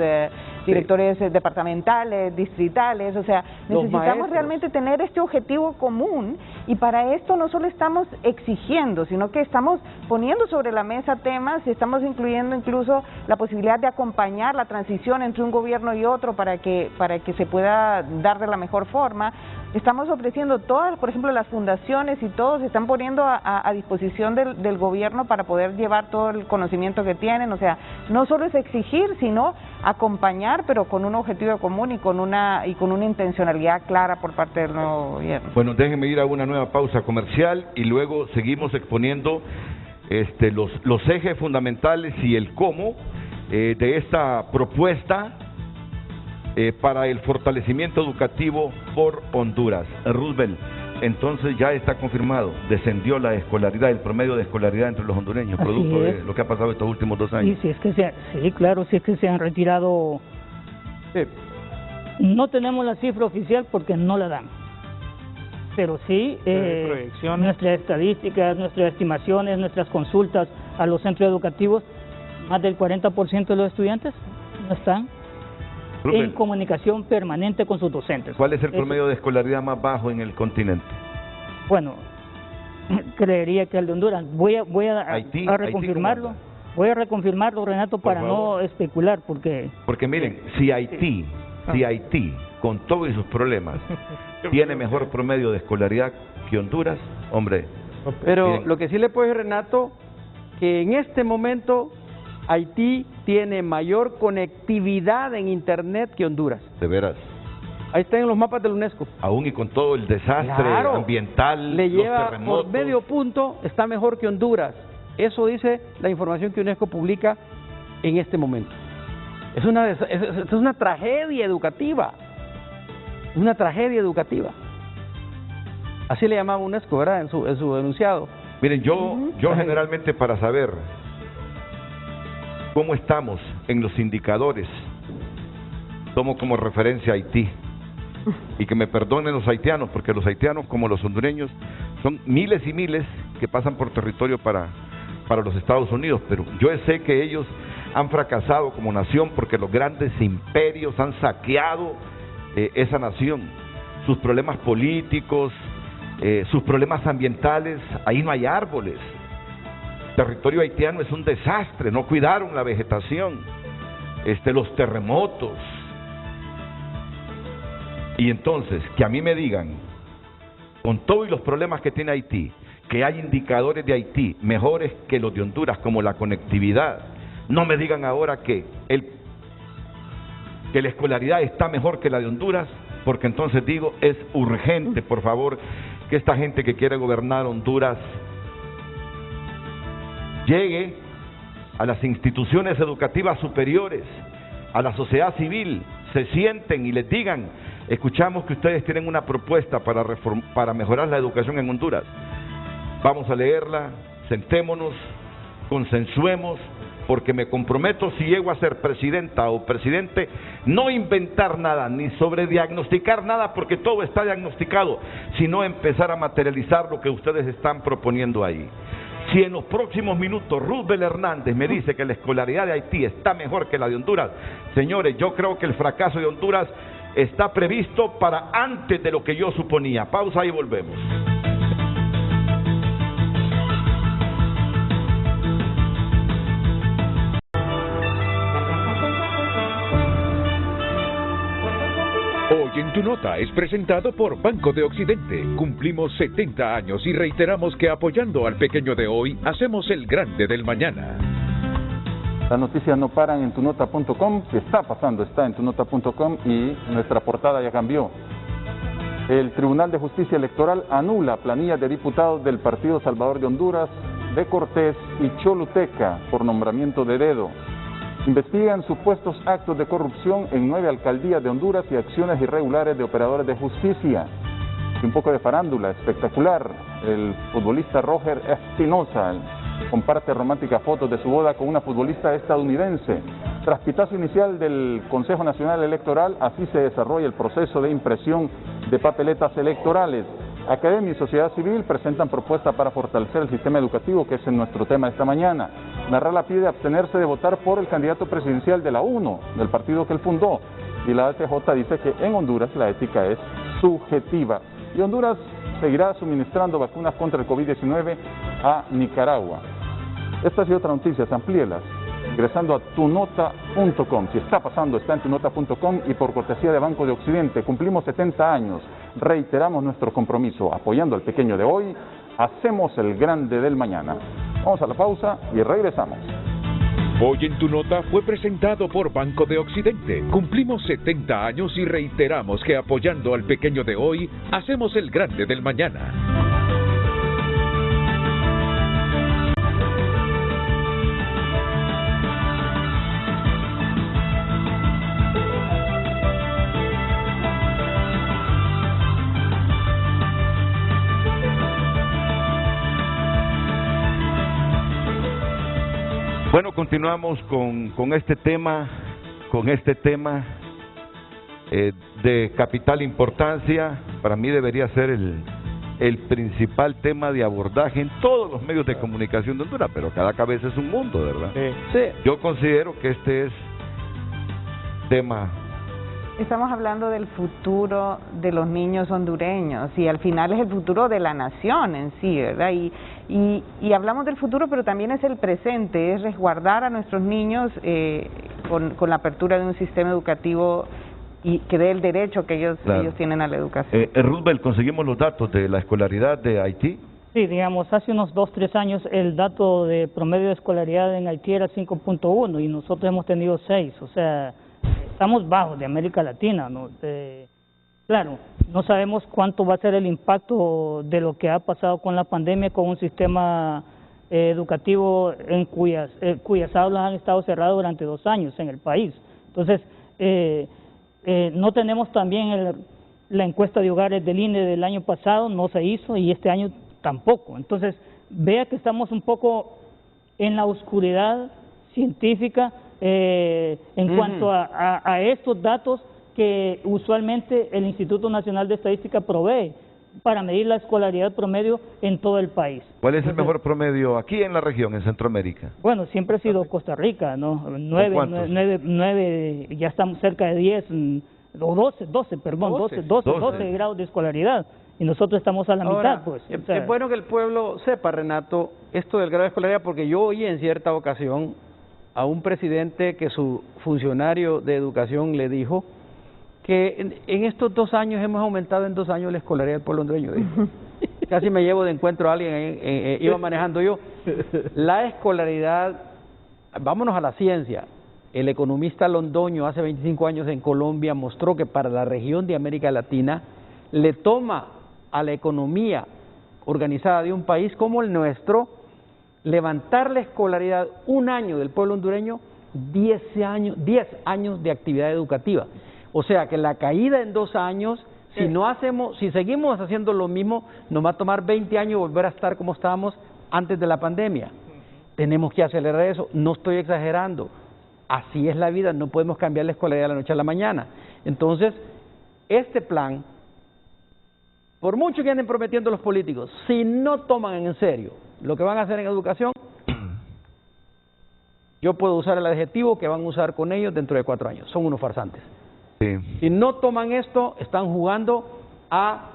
directores departamentales, distritales. O sea, necesitamos realmente tener este objetivo común, y para esto no solo estamos exigiendo, sino que estamos poniendo sobre la mesa temas, y estamos incluyendo incluso la posibilidad de acompañar la transición entre un gobierno y otro para que se pueda dar de la mejor forma. Estamos ofreciendo todas, por ejemplo, las fundaciones y todos se están poniendo a disposición del gobierno para poder llevar todo el conocimiento que tienen. O sea, no solo es exigir, sino acompañar, pero con un objetivo común y con una intencionalidad clara por parte del nuevo gobierno. Bueno, déjenme ir a una nueva pausa comercial y luego seguimos exponiendo los ejes fundamentales y el cómo de esta propuesta para el fortalecimiento educativo por Honduras. Roosevelt, entonces ya está confirmado, descendió la escolaridad, el promedio de escolaridad entre los hondureños, producto de lo que ha pasado estos últimos 2 años. Sí, claro, si es que se han retirado. No tenemos la cifra oficial porque no la dan, pero sí nuestras estadísticas, nuestras estimaciones, nuestras consultas a los centros educativos, más del 40% de los estudiantes no están en comunicación permanente con sus docentes. ¿Cuál es el promedio de escolaridad más bajo en el continente? Bueno, creería que el de Honduras. Voy a reconfirmarlo. Voy a reconfirmarlo, Renato, para no especular, porque miren, si Haití, con todos sus problemas, tiene mejor promedio de escolaridad que Honduras, hombre. Pero miren, lo que sí le puedo decir, Renato, que en este momento Haití tiene mayor conectividad en internet que Honduras. De veras. Ahí están en los mapas de la UNESCO. Aún y con todo el desastre ambiental, le lleva los terremotos, por medio punto, está mejor que Honduras. Eso dice la información que UNESCO publica en este momento. Es una tragedia educativa. Una tragedia educativa. Así le llamaba UNESCO, ¿verdad? En su enunciado. Miren, yo generalmente, para saber cómo estamos en los indicadores, tomo como referencia a Haití. Y que me perdonen los haitianos, porque los haitianos, como los hondureños, son miles y miles que pasan por territorio para los Estados Unidos, pero yo sé que ellos han fracasado como nación porque los grandes imperios han saqueado esa nación. Sus problemas políticos, sus problemas ambientales, ahí no hay árboles. El territorio haitiano es un desastre, no cuidaron la vegetación, los terremotos. Y entonces, que a mí me digan, con todos los problemas que tiene Haití, que hay indicadores de Haití mejores que los de Honduras, como la conectividad. No me digan ahora que la escolaridad está mejor que la de Honduras, porque entonces digo, es urgente, por favor, que esta gente que quiere gobernar Honduras llegue a las instituciones educativas superiores, a la sociedad civil, se sienten y les digan: escuchamos que ustedes tienen una propuesta para mejorar la educación en Honduras. Vamos a leerla, sentémonos, consensuemos, porque me comprometo, si llego a ser presidenta o presidente, no inventar nada, ni sobrediagnosticar nada, porque todo está diagnosticado, sino empezar a materializar lo que ustedes están proponiendo ahí. Si en los próximos minutos Roosevelt Hernández me dice que la escolaridad de Haití está mejor que la de Honduras, señores, yo creo que el fracaso de Honduras está previsto para antes de lo que yo suponía. Pausa y volvemos. Hoy en Tu Nota es presentado por Banco de Occidente. Cumplimos 70 años y reiteramos que apoyando al pequeño de hoy, hacemos el grande del mañana. Las noticias no paran en tunota.com, que está pasando, está en tunota.com y nuestra portada ya cambió. El Tribunal de Justicia Electoral anula planillas de diputados del Partido Salvador de Honduras, de Cortés y Choluteca por nombramiento de dedo. Investigan supuestos actos de corrupción en 9 alcaldías de Honduras y acciones irregulares de operadores de justicia. Y un poco de farándula espectacular. El futbolista Roger Espinosa comparte románticas fotos de su boda con una futbolista estadounidense. Tras pitazo inicial del Consejo Nacional Electoral, así se desarrolla el proceso de impresión de papeletas electorales. Academia y sociedad civil presentan propuestas para fortalecer el sistema educativo, que es nuestro tema esta mañana. Narrala pide abstenerse de votar por el candidato presidencial de la UNO, del partido que él fundó. Y la ATJ dice que en Honduras la ética es subjetiva. Y Honduras seguirá suministrando vacunas contra el COVID-19 a Nicaragua. Estas y otras noticias, amplíelas ingresando a tunota.com. Si está pasando, está en tunota.com y por cortesía de Banco de Occidente. Cumplimos 70 años. Reiteramos nuestro compromiso. Apoyando al pequeño de hoy, hacemos el grande del mañana. Vamos a la pausa y regresamos. Hoy en Tu Nota fue presentado por Banco de Occidente. Cumplimos 70 años y reiteramos que apoyando al pequeño de hoy, hacemos el grande del mañana. Bueno, continuamos con este tema de capital importancia. Para mí debería ser el principal tema de abordaje en todos los medios de comunicación de Honduras, pero cada cabeza es un mundo, ¿verdad? Sí. Yo considero que este es tema. Estamos hablando del futuro de los niños hondureños y al final es el futuro de la nación en sí, ¿verdad? Y hablamos del futuro, pero también es el presente, es resguardar a nuestros niños con la apertura de un sistema educativo y que dé el derecho que ellos tienen a la educación. Roosevelt, ¿conseguimos los datos de la escolaridad de Haití? Sí, digamos, hace unos 2-3 años el dato de promedio de escolaridad en Haití era 5.1 y nosotros hemos tenido 6, o sea, estamos bajos de América Latina, ¿no? Claro, no sabemos cuánto va a ser el impacto de lo que ha pasado con la pandemia con un sistema educativo en cuyas aulas han estado cerradas durante 2 años en el país. Entonces, no tenemos también la encuesta de hogares del INE del año pasado, no se hizo y este año tampoco. Entonces, vea que estamos un poco en la oscuridad científica en cuanto a estos datos que usualmente el Instituto Nacional de Estadística provee para medir la escolaridad promedio en todo el país. ¿Cuál es el mejor promedio aquí en la región, en Centroamérica? Bueno, siempre ha sido Costa Rica, ¿no? 9, ya estamos cerca de 10, o 12 grados de escolaridad. Y nosotros estamos a la mitad, pues. O sea, es bueno que el pueblo sepa, Renato, esto del grado de escolaridad, porque yo oí en cierta ocasión a un presidente que su funcionario de educación le dijo que en estos 2 años hemos aumentado en 2 años la escolaridad del pueblo hondureño. casi me llevo de encuentro a alguien, iba manejando yo. La escolaridad, vámonos a la ciencia. El economista Londoño hace 25 años en Colombia mostró que para la región de América Latina le toma a la economía organizada de un país como el nuestro levantar la escolaridad un año del pueblo hondureño, 10 años de actividad educativa. O sea que la caída en 2 años, si seguimos haciendo lo mismo, nos va a tomar 20 años volver a estar como estábamos antes de la pandemia. Tenemos que acelerar eso, no estoy exagerando. Así es la vida, no podemos cambiar la escolaridad de la noche a la mañana. Entonces, este plan, por mucho que anden prometiendo los políticos, si no toman en serio lo que van a hacer en educación, yo puedo usar el adjetivo que van a usar con ellos dentro de 4 años. Son unos farsantes. Sí. Si no toman esto, están jugando a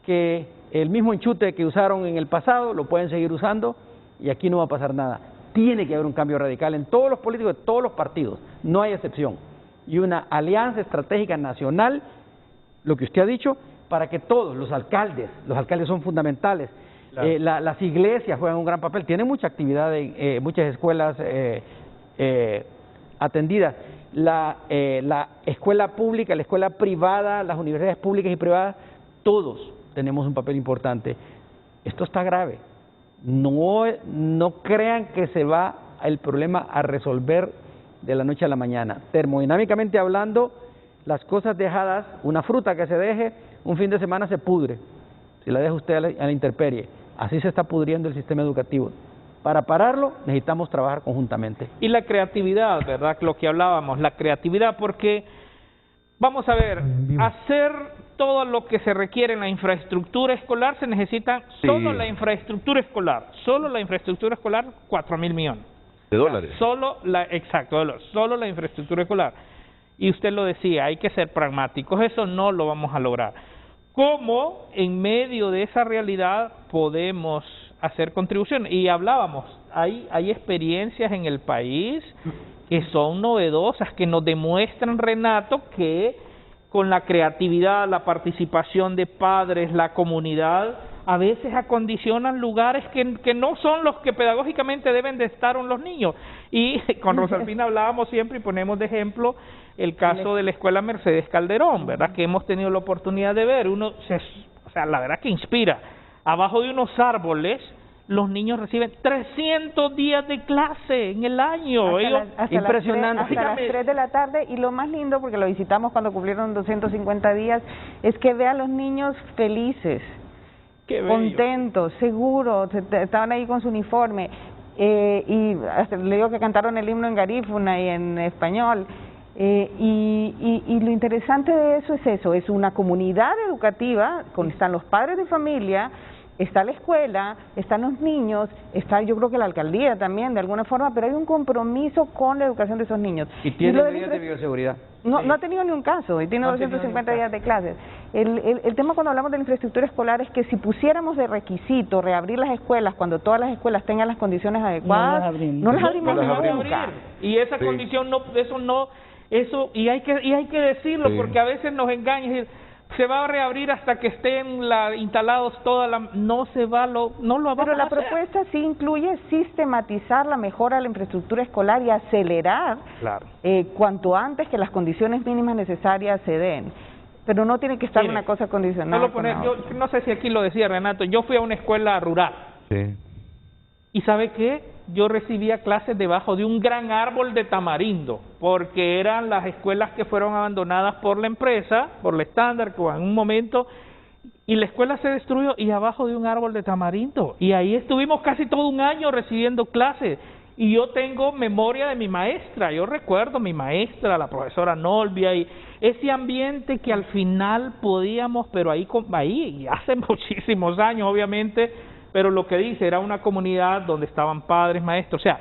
que el mismo enchute que usaron en el pasado lo pueden seguir usando y aquí no va a pasar nada. Tiene que haber un cambio radical en todos los políticos de todos los partidos, no hay excepción. Y una alianza estratégica nacional, lo que usted ha dicho, para que todos, los alcaldes son fundamentales, claro. Las iglesias juegan un gran papel, tienen mucha actividad en muchas escuelas atendidas. La escuela pública, la escuela privada, las universidades públicas y privadas, todos tenemos un papel importante. Esto está grave. No crean que se va el problema a resolver de la noche a la mañana. Termodinámicamente hablando, las cosas dejadas, una fruta que se deje, un fin de semana se pudre, si la deja usted a la intemperie. Así se está pudriendo el sistema educativo. Para pararlo necesitamos trabajar conjuntamente. Y la creatividad, ¿verdad? Lo que hablábamos, la creatividad, porque vamos a ver, hacer todo lo que se requiere en la infraestructura escolar se necesita solo la infraestructura escolar, 4.000 millones de dólares. Solo la infraestructura escolar. Y usted lo decía, hay que ser pragmáticos, eso no lo vamos a lograr. ¿Cómo en medio de esa realidad podemos hacer contribución? Y hablábamos, hay experiencias en el país que son novedosas, que nos demuestran, Renato, que con la creatividad, la participación de padres, la comunidad, a veces acondicionan lugares que no son los que pedagógicamente deben de estar los niños. Y con Rosalpina hablábamos siempre y ponemos de ejemplo el caso de la Escuela Mercedes Calderón, ¿verdad? Que hemos tenido la oportunidad de ver. O sea, la verdad que inspira. Abajo de unos árboles, los niños reciben 300 días de clase en el año. Impresionante. Hasta las 3 de la tarde, y lo más lindo, porque lo visitamos cuando cumplieron 250 días, es que ve a los niños felices, contentos, seguros, estaban ahí con su uniforme, y hasta le digo que cantaron el himno en garífuna y en español. Y lo interesante de eso, es una comunidad educativa, están los padres de familia, está la escuela, están los niños, está yo creo que la alcaldía también de alguna forma, pero hay un compromiso con la educación de esos niños. ¿Y tiene medidas de bioseguridad? No ha tenido ni un caso y tiene 250 días de clases. El tema cuando hablamos de la infraestructura escolar es que si pusiéramos de requisito reabrir las escuelas cuando todas las escuelas tengan las condiciones adecuadas, no las abrimos nunca. Y esa condición y hay que decirlo, porque a veces nos engañan. Se va a reabrir hasta que estén instalados no lo vamos a hacer. Pero la propuesta sí incluye sistematizar la mejora de la infraestructura escolar y acelerar cuanto antes que las condiciones mínimas necesarias se den. Pero no tiene que estar una cosa condicionada. Yo no sé si aquí lo decía Renato, yo fui a una escuela rural. Sí. ¿Y sabe qué? Yo recibía clases debajo de un gran árbol de tamarindo, porque eran las escuelas que fueron abandonadas por la empresa, por la estándar, en un momento, y la escuela se destruyó y abajo de un árbol de tamarindo. Y ahí estuvimos casi todo un año recibiendo clases. Y yo tengo memoria de mi maestra, yo recuerdo mi maestra, la profesora Nolvia, y ese ambiente que al final podíamos, pero ahí hace muchísimos años obviamente, pero lo que dice, era una comunidad donde estaban padres, maestros, o sea,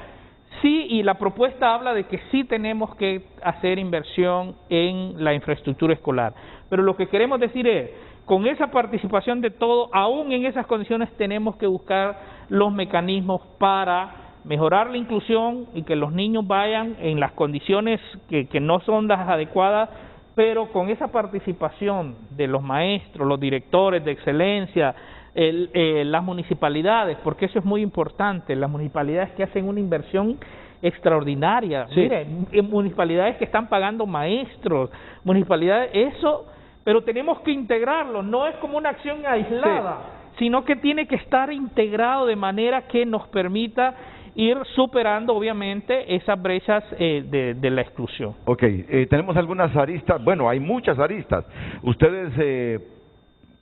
sí, y la propuesta habla de que sí tenemos que hacer inversión en la infraestructura escolar, pero lo que queremos decir es, con esa participación de todo, aún en esas condiciones tenemos que buscar los mecanismos para mejorar la inclusión y que los niños vayan en las condiciones que no son las adecuadas, pero con esa participación de los maestros, los directores de excelencia, las municipalidades, porque eso es muy importante, las municipalidades que hacen una inversión extraordinaria, sí. Mire, municipalidades que están pagando maestros, municipalidades, eso, pero tenemos que integrarlo, no es como una acción aislada, sino que tiene que estar integrado de manera que nos permita ir superando obviamente esas brechas de la exclusión. Ok, tenemos algunas aristas, bueno, hay muchas aristas. Ustedes,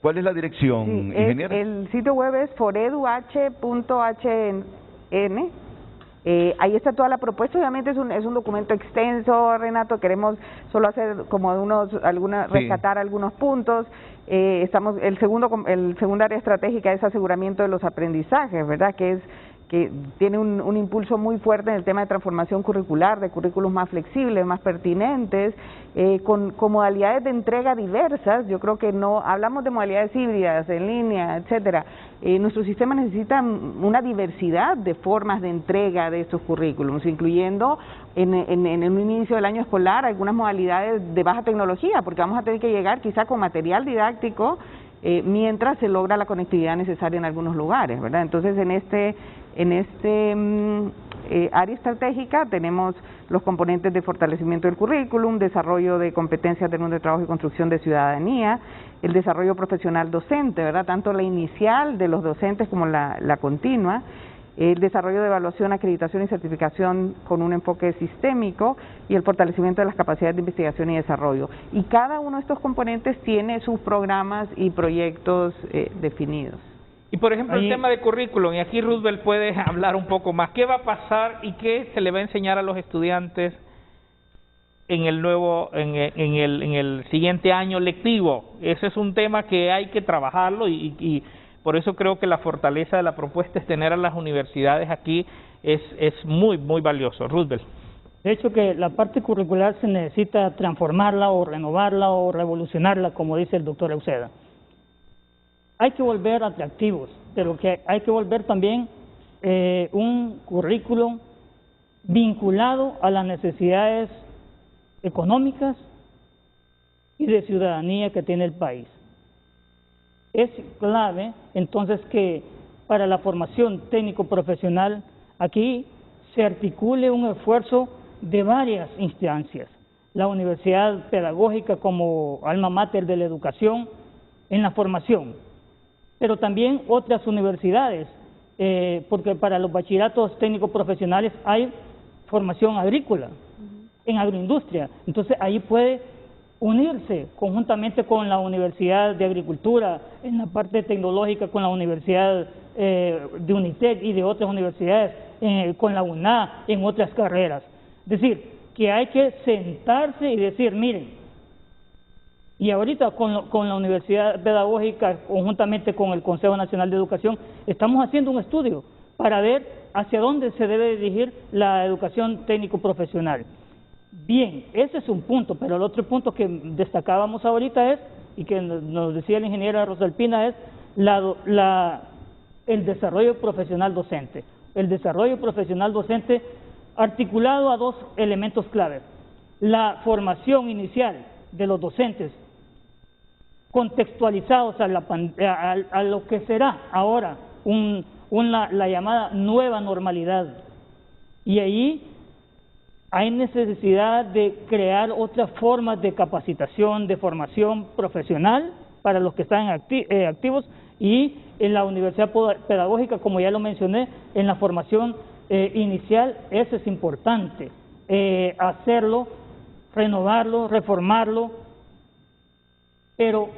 ¿cuál es la dirección, ingeniera? El sitio web es foreduh.hn. Ahí está toda la propuesta, obviamente es un documento extenso, Renato, queremos solo hacer como rescatar algunos puntos. El segundo área estratégica es aseguramiento de los aprendizajes, ¿verdad? Que tiene un impulso muy fuerte en el tema de transformación curricular, de currículos más flexibles, más pertinentes, con modalidades de entrega diversas. Yo creo que no hablamos de modalidades híbridas, en línea, etcétera. Nuestro sistema necesita una diversidad de formas de entrega de estos currículums, incluyendo en un inicio del año escolar algunas modalidades de baja tecnología, porque vamos a tener que llegar quizá con material didáctico mientras se logra la conectividad necesaria en algunos lugares, ¿verdad? Entonces, en este área estratégica tenemos los componentes de fortalecimiento del currículum, desarrollo de competencias del mundo de trabajo y construcción de ciudadanía, el desarrollo profesional docente, ¿verdad? Tanto la inicial de los docentes como la continua, el desarrollo de evaluación, acreditación y certificación con un enfoque sistémico y el fortalecimiento de las capacidades de investigación y desarrollo. Y cada uno de estos componentes tiene sus programas y proyectos definidos. Y por ejemplo el tema de currículum, y aquí Roosevelt puede hablar un poco más, ¿qué va a pasar y qué se le va a enseñar a los estudiantes en el siguiente año lectivo? Ese es un tema que hay que trabajarlo y por eso creo que la fortaleza de la propuesta es tener a las universidades aquí, es muy, muy valioso. Roosevelt. De hecho que la parte curricular se necesita transformarla o renovarla o revolucionarla, como dice el doctor Euseda. Hay que volver atractivos, pero que hay que volver también un currículum vinculado a las necesidades económicas y de ciudadanía que tiene el país. Es clave entonces que para la formación técnico-profesional aquí se articule un esfuerzo de varias instancias. La universidad pedagógica como alma mater de la educación en la formación, pero también otras universidades, porque para los bachilleratos técnicos profesionales hay formación agrícola, en agroindustria, entonces ahí puede unirse conjuntamente con la Universidad de Agricultura, en la parte tecnológica con la Universidad de UNITEC y de otras universidades, con la UNA, en otras carreras. Es decir, que hay que sentarse y decir, miren, y ahorita con la Universidad Pedagógica, conjuntamente con el Consejo Nacional de Educación, estamos haciendo un estudio para ver hacia dónde se debe dirigir la educación técnico-profesional. Bien, ese es un punto, pero el otro punto que destacábamos ahorita es, y que nos decía la ingeniera Rosalpina, es el desarrollo profesional docente. El desarrollo profesional docente articulado a dos elementos claves. La formación inicial de los docentes, contextualizados a lo que será ahora la llamada nueva normalidad. Y ahí hay necesidad de crear otras formas de capacitación, de formación profesional para los que están activos, y en la universidad pedagógica, como ya lo mencioné, en la formación inicial, eso es importante, hacerlo, renovarlo, reformarlo, pero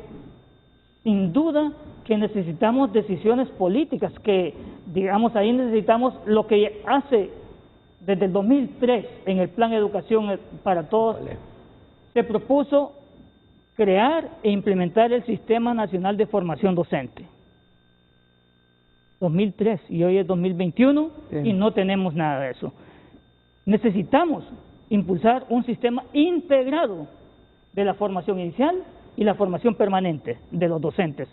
sin duda que necesitamos decisiones políticas, que digamos ahí necesitamos lo que hace desde el 2003 en el Plan de Educación para Todos, se propuso crear e implementar el Sistema Nacional de Formación Docente. 2003 y hoy es 2021 y no tenemos nada de eso. Necesitamos impulsar un sistema integrado de la formación inicial y la formación permanente de los docentes.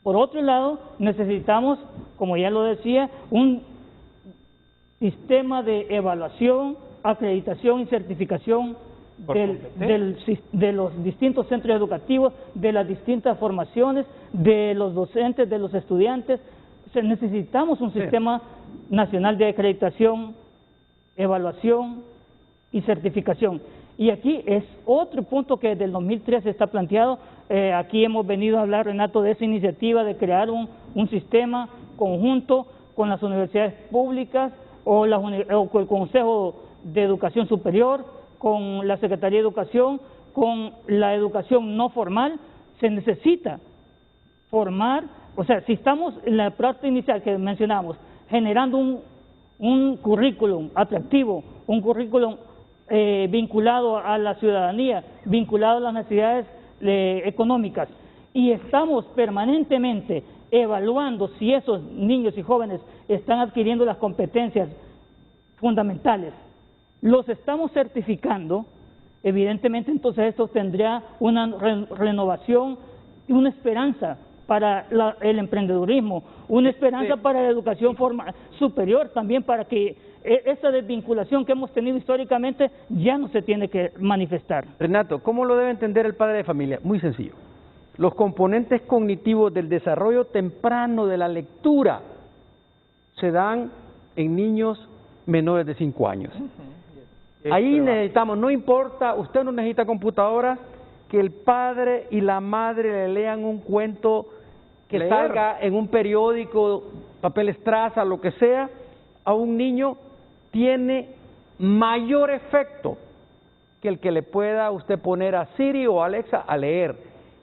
Por otro lado, necesitamos, como ya lo decía, un sistema de evaluación, acreditación y certificación de los distintos centros educativos, de las distintas formaciones, de los docentes, de los estudiantes. O sea, necesitamos un sistema nacional de acreditación, evaluación y certificación. Y aquí es otro punto que desde el 2013 está planteado. Aquí hemos venido a hablar, Renato, de esa iniciativa de crear un sistema conjunto con las universidades públicas o con el Consejo de Educación Superior, con la Secretaría de Educación, con la educación no formal. Se necesita formar, o sea, si estamos en la parte inicial que mencionamos, generando un currículum atractivo, un currículum vinculado a la ciudadanía, vinculado a las necesidades económicas, y estamos permanentemente evaluando si esos niños y jóvenes están adquiriendo las competencias fundamentales, los estamos certificando, evidentemente entonces esto tendría una renovación y una esperanza para el emprendedurismo, una esperanza para la educación superior también, para que esa desvinculación que hemos tenido históricamente ya no se tiene que manifestar. Renato, ¿cómo lo debe entender el padre de familia? Muy sencillo. Los componentes cognitivos del desarrollo temprano de la lectura se dan en niños menores de 5 años. Ahí necesitamos, no importa, usted no necesita computadoras, que el padre y la madre le lean un cuento que salga en un periódico, papel estraza, lo que sea, a un niño tiene mayor efecto que el que le pueda usted poner a Siri o Alexa a leer,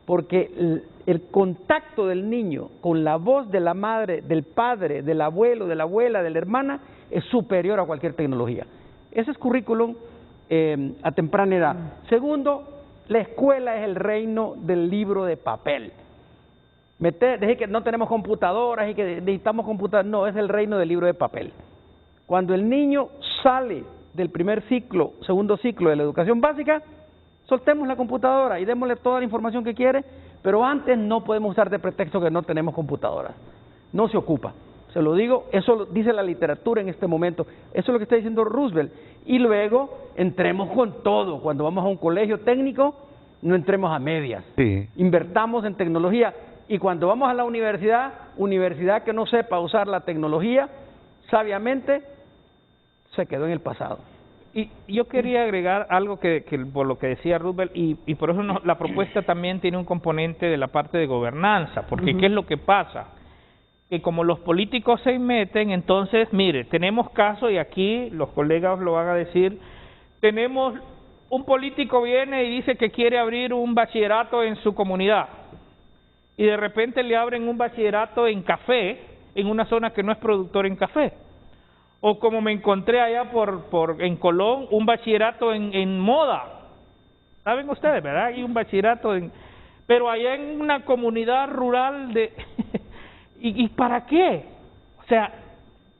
porque el contacto del niño con la voz de la madre, del padre, del abuelo, de la abuela, de la hermana, es superior a cualquier tecnología. Ese es currículum a temprana edad. Segundo, la escuela es el reino del libro de papel. Dije que no tenemos computadoras y que necesitamos computadoras. No, es el reino del libro de papel. Cuando el niño sale del primer ciclo, segundo ciclo de la educación básica, soltemos la computadora y démosle toda la información que quiere, pero antes no podemos usar de pretexto que no tenemos computadoras. No se ocupa. Se lo digo, eso lo dice la literatura en este momento, eso es lo que está diciendo Roosevelt. Y luego entremos con todo. Cuando vamos a un colegio técnico, no entremos a medias. Invertamos en tecnología. Y cuando vamos a la universidad que no sepa usar la tecnología sabiamente, se quedó en el pasado. Y yo quería agregar algo que por lo que decía Roosevelt, y por eso la propuesta también tiene un componente de la parte de gobernanza, porque ¿qué es lo que pasa? Que como los políticos se meten, entonces, mire, tenemos casos, y aquí los colegas lo van a decir, tenemos un político viene y dice que quiere abrir un bachillerato en su comunidad, y de repente le abren un bachillerato en café, en una zona que no es productora en café. O como me encontré allá en Colón, un bachillerato en moda. ¿Saben ustedes, verdad? Hay un bachillerato pero allá en una comunidad rural de... ¿Y para qué? O sea,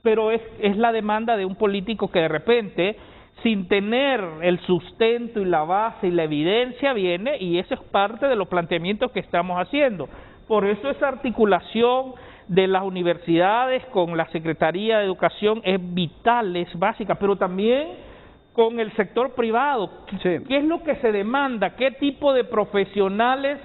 pero es la demanda de un político que de repente, sin tener el sustento y la base y la evidencia, viene, y eso es parte de los planteamientos que estamos haciendo. Por eso esa articulación de las universidades con la Secretaría de Educación es vital, es básica, pero también con el sector privado. ¿Qué es lo que se demanda? ¿Qué tipo de profesionales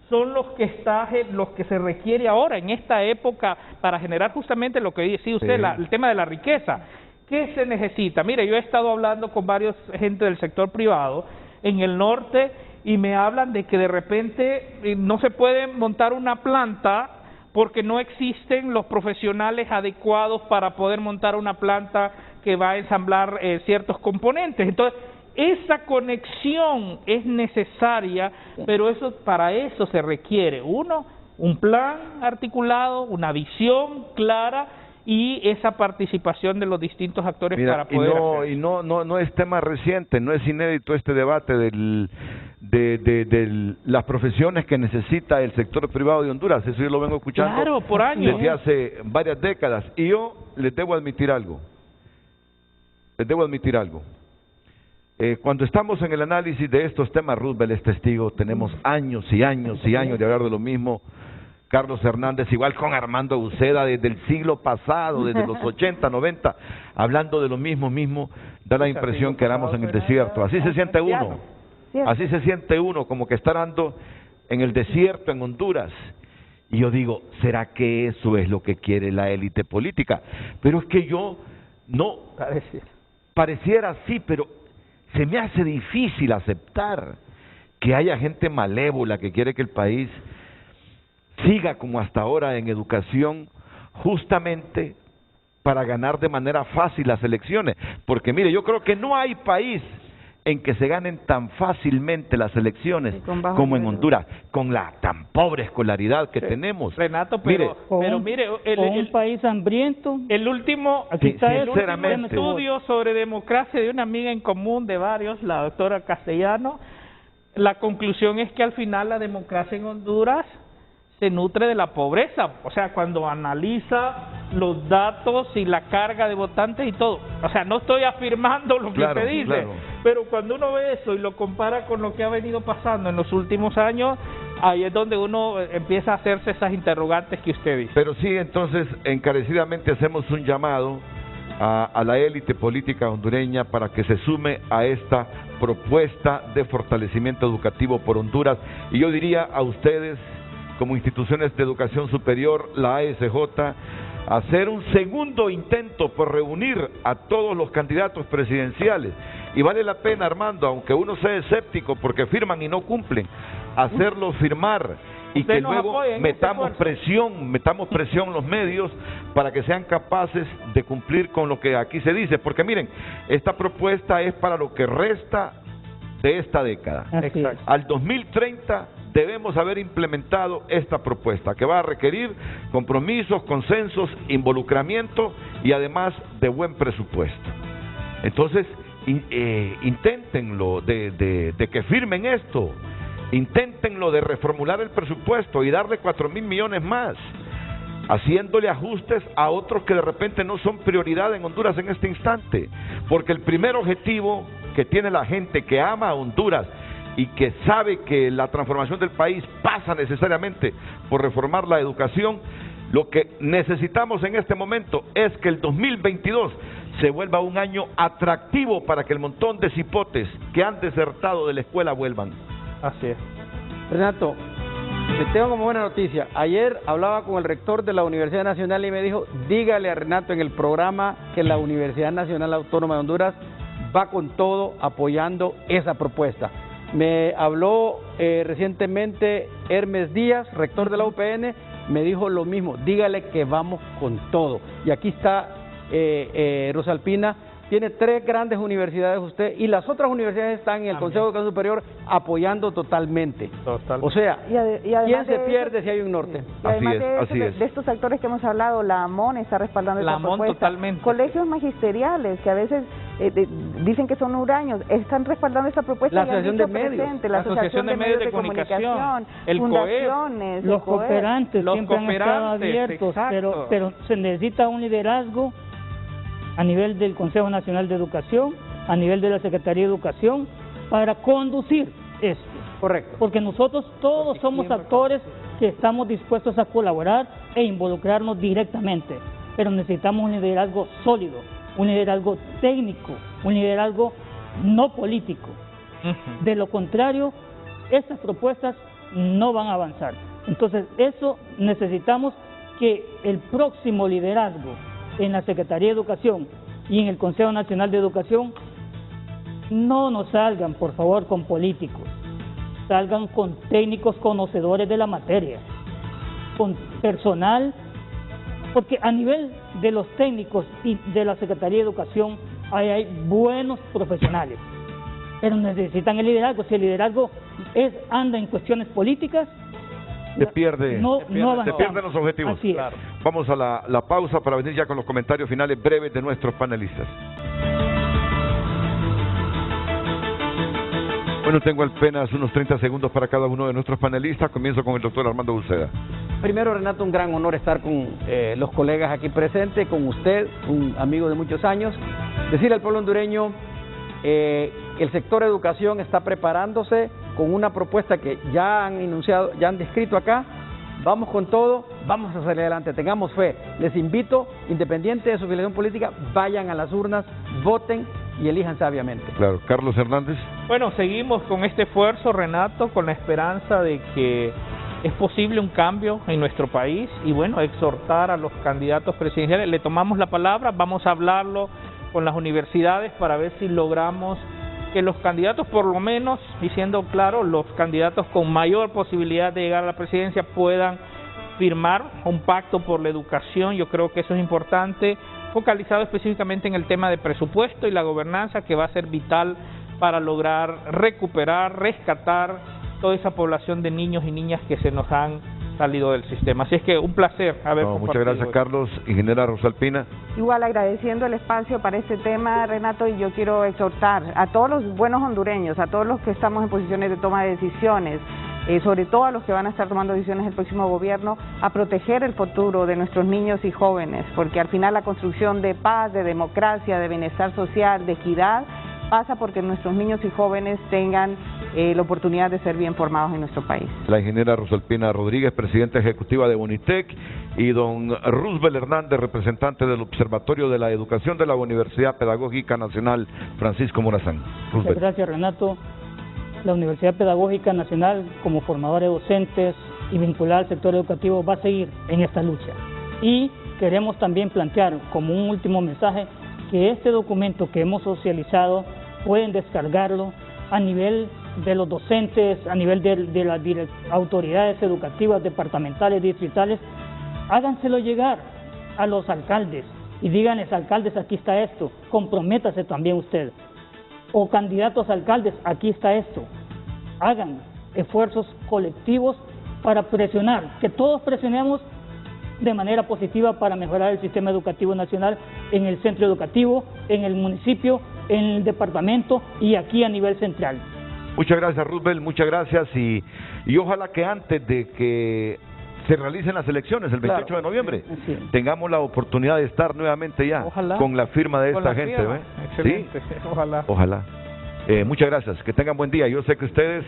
son los que se requiere ahora en esta época para generar justamente lo que decía usted, el tema de la riqueza? ¿Qué se necesita? Mire, yo he estado hablando con varios gente del sector privado en el norte y me hablan de que de repente no se puede montar una planta porque no existen los profesionales adecuados para poder montar una planta que va a ensamblar ciertos componentes. Entonces, esa conexión es necesaria, pero para eso se requiere, un plan articulado, una visión clara y esa participación de los distintos actores para poder hacer. Y no es tema reciente, no es inédito este debate de las profesiones que necesita el sector privado de Honduras. Eso yo lo vengo escuchando por años, desde hace varias décadas. Y yo les debo admitir algo. Cuando estamos en el análisis de estos temas, Roosevelt es testigo, tenemos años y años y años de hablar de lo mismo. Carlos Hernández, igual con Armando Uceda, desde el siglo pasado, desde los 80, 90, hablando de lo mismo, da la impresión que éramos en el desierto. Así se siente uno. Así se siente uno, como que está andando en el desierto en Honduras. Y yo digo, ¿será que eso es lo que quiere la élite política? Pero es que yo no... Pareciera así, pero se me hace difícil aceptar que haya gente malévola que quiere que el país siga como hasta ahora en educación, justamente para ganar de manera fácil las elecciones. Porque mire, yo creo que no hay país en que se ganen tan fácilmente las elecciones como en Honduras, con la tan pobre escolaridad que tenemos. Renato, pero mire, un país hambriento. El último, el último estudio sobre democracia de una amiga en común de varios, la doctora Castellano, la conclusión es que al final la democracia en Honduras se nutre de la pobreza, o sea, cuando analiza los datos y la carga de votantes y todo, o sea, no estoy afirmando lo que usted dice, pero cuando uno ve eso y lo compara con lo que ha venido pasando en los últimos años, ahí es donde uno empieza a hacerse esas interrogantes que usted dice. Pero sí, entonces, encarecidamente hacemos un llamado a la élite política hondureña para que se sume a esta propuesta de fortalecimiento educativo por Honduras, y yo diría a ustedes, como instituciones de educación superior, la ASJ, hacer un segundo intento por reunir a todos los candidatos presidenciales. Y vale la pena, Armando, aunque uno sea escéptico porque firman y no cumplen, hacerlos firmar y que luego metamos presión los medios para que sean capaces de cumplir con lo que aquí se dice. Porque miren, esta propuesta es para lo que resta de esta década. Al 2030 debemos haber implementado esta propuesta, que va a requerir compromisos, consensos, involucramiento y además de buen presupuesto. Entonces, inténtenlo de que firmen esto, inténtenlo de reformular el presupuesto y darle 4.000 millones más, haciéndole ajustes a otros que de repente no son prioridad en Honduras en este instante, porque el primer objetivo que tiene la gente que ama a Honduras y que sabe que la transformación del país pasa necesariamente por reformar la educación, lo que necesitamos en este momento es que el 2022 se vuelva un año atractivo para que el montón de cipotes que han desertado de la escuela vuelvan. Así es. Renato, te tengo como buena noticia. Ayer hablaba con el rector de la Universidad Nacional y me dijo, dígale a Renato en el programa que la Universidad Nacional Autónoma de Honduras va con todo apoyando esa propuesta. Me habló recientemente Hermes Díaz, rector de la UPN, me dijo lo mismo, dígale que vamos con todo. Y aquí está Rosalpina, tiene 3 grandes universidades usted, y las otras universidades están en el Consejo de Educación Superior apoyando totalmente. O sea, ¿quién se pierde si hay un norte? Y además de estos actores que hemos hablado, la AMON está respaldando esta propuesta. Totalmente. Colegios magisteriales que a veces dicen que son huraños, están respaldando esta propuesta. La Asociación de Medios, la Asociación de Medios de Comunicación, el fundaciones, los cooperantes siempre han estado abiertos, pero se necesita un liderazgo a nivel del Consejo Nacional de Educación, a nivel de la Secretaría de Educación, para conducir esto. Correcto. Porque nosotros todos somos actores que estamos dispuestos a colaborar e involucrarnos directamente, pero necesitamos un liderazgo sólido, un liderazgo técnico, un liderazgo no político. De lo contrario, estas propuestas no van a avanzar. Entonces, eso necesitamos que el próximo liderazgo en la Secretaría de Educación y en el Consejo Nacional de Educación no nos salgan, por favor, con políticos, salgan con técnicos conocedores de la materia, con personal, porque a nivel de los técnicos y de la Secretaría de Educación hay buenos profesionales, pero necesitan el liderazgo. Si el liderazgo anda en cuestiones políticas, se pierden los objetivos. Así es. Claro. Vamos a la pausa para venir ya con los comentarios finales breves de nuestros panelistas. Bueno, tengo apenas unos 30 segundos para cada uno de nuestros panelistas. Comienzo con el doctor Armando Uceda. Primero, Renato, un gran honor estar con los colegas aquí presentes, con usted, un amigo de muchos años. Decirle al pueblo hondureño, el sector educación está preparándose con una propuesta que ya han enunciado, ya han descrito acá. Vamos con todo, vamos a salir adelante, tengamos fe. Les invito, independiente de su filiación política, vayan a las urnas, voten y elijan sabiamente. Claro. Carlos Hernández. Bueno, seguimos con este esfuerzo, Renato, con la esperanza de que es posible un cambio en nuestro país y bueno, exhortar a los candidatos presidenciales. Le tomamos la palabra, vamos a hablarlo con las universidades para ver si logramos que los candidatos, por lo menos, y siendo claro, los candidatos con mayor posibilidad de llegar a la presidencia puedan firmar un pacto por la educación. Yo creo que eso es importante, focalizado específicamente en el tema de presupuesto y la gobernanza, que va a ser vital para lograr recuperar, rescatar toda esa población de niños y niñas que se nos han salido del sistema. Así es que un placer haber compartido. Muchas gracias, Carlos. Ingeniera Rosalpina. Igual agradeciendo el espacio para este tema, Renato, y yo quiero exhortar a todos los buenos hondureños, a todos los que estamos en posiciones de toma de decisiones, sobre todo a los que van a estar tomando decisiones el próximo gobierno, a proteger el futuro de nuestros niños y jóvenes, porque al final la construcción de paz, de democracia, de bienestar social, de equidad, pasa porque nuestros niños y jóvenes tengan la oportunidad de ser bien formados en nuestro país. La ingeniera Rosalpina Rodríguez, presidenta ejecutiva de Bonitec, y don Roosevelt Hernández, representante del Observatorio de la Educación de la Universidad Pedagógica Nacional Francisco Morazán. Muchas gracias, Renato. La Universidad Pedagógica Nacional, como formadora de docentes y vinculada al sector educativo, va a seguir en esta lucha. Y queremos también plantear como un último mensaje que este documento que hemos socializado pueden descargarlo a nivel de los docentes, a nivel de las autoridades educativas, departamentales, distritales. Háganselo llegar a los alcaldes y díganles: alcaldes, aquí está esto, comprométase también usted. O candidatos a alcaldes, aquí está esto. Hagan esfuerzos colectivos para presionar, que todos presionemos de manera positiva para mejorar el sistema educativo nacional en el centro educativo, en el municipio, en el departamento y aquí a nivel central. Muchas gracias, Roosevelt, muchas gracias, y ojalá que antes de que se realicen las elecciones el 28 de noviembre, sí, tengamos la oportunidad de estar nuevamente ya con la firma de esta gente. Excelente, ¿sí? Ojalá. Muchas gracias, que tengan buen día. Yo sé que ustedes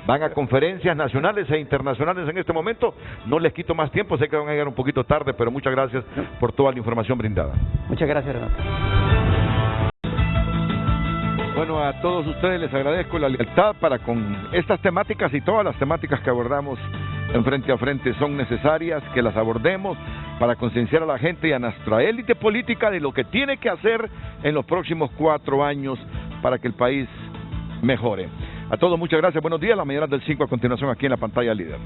van a conferencias nacionales e internacionales en este momento. No les quito más tiempo, sé que van a llegar un poquito tarde, pero muchas gracias por toda la información brindada. Muchas gracias, Renato. Bueno, a todos ustedes les agradezco la lealtad para con estas temáticas, y todas las temáticas que abordamos en Frente a Frente son necesarias que las abordemos para concienciar a la gente y a nuestra élite política de lo que tiene que hacer en los próximos 4 años para que el país mejore. A todos muchas gracias, buenos días. Las mañanas del 5 a continuación aquí en la pantalla líder.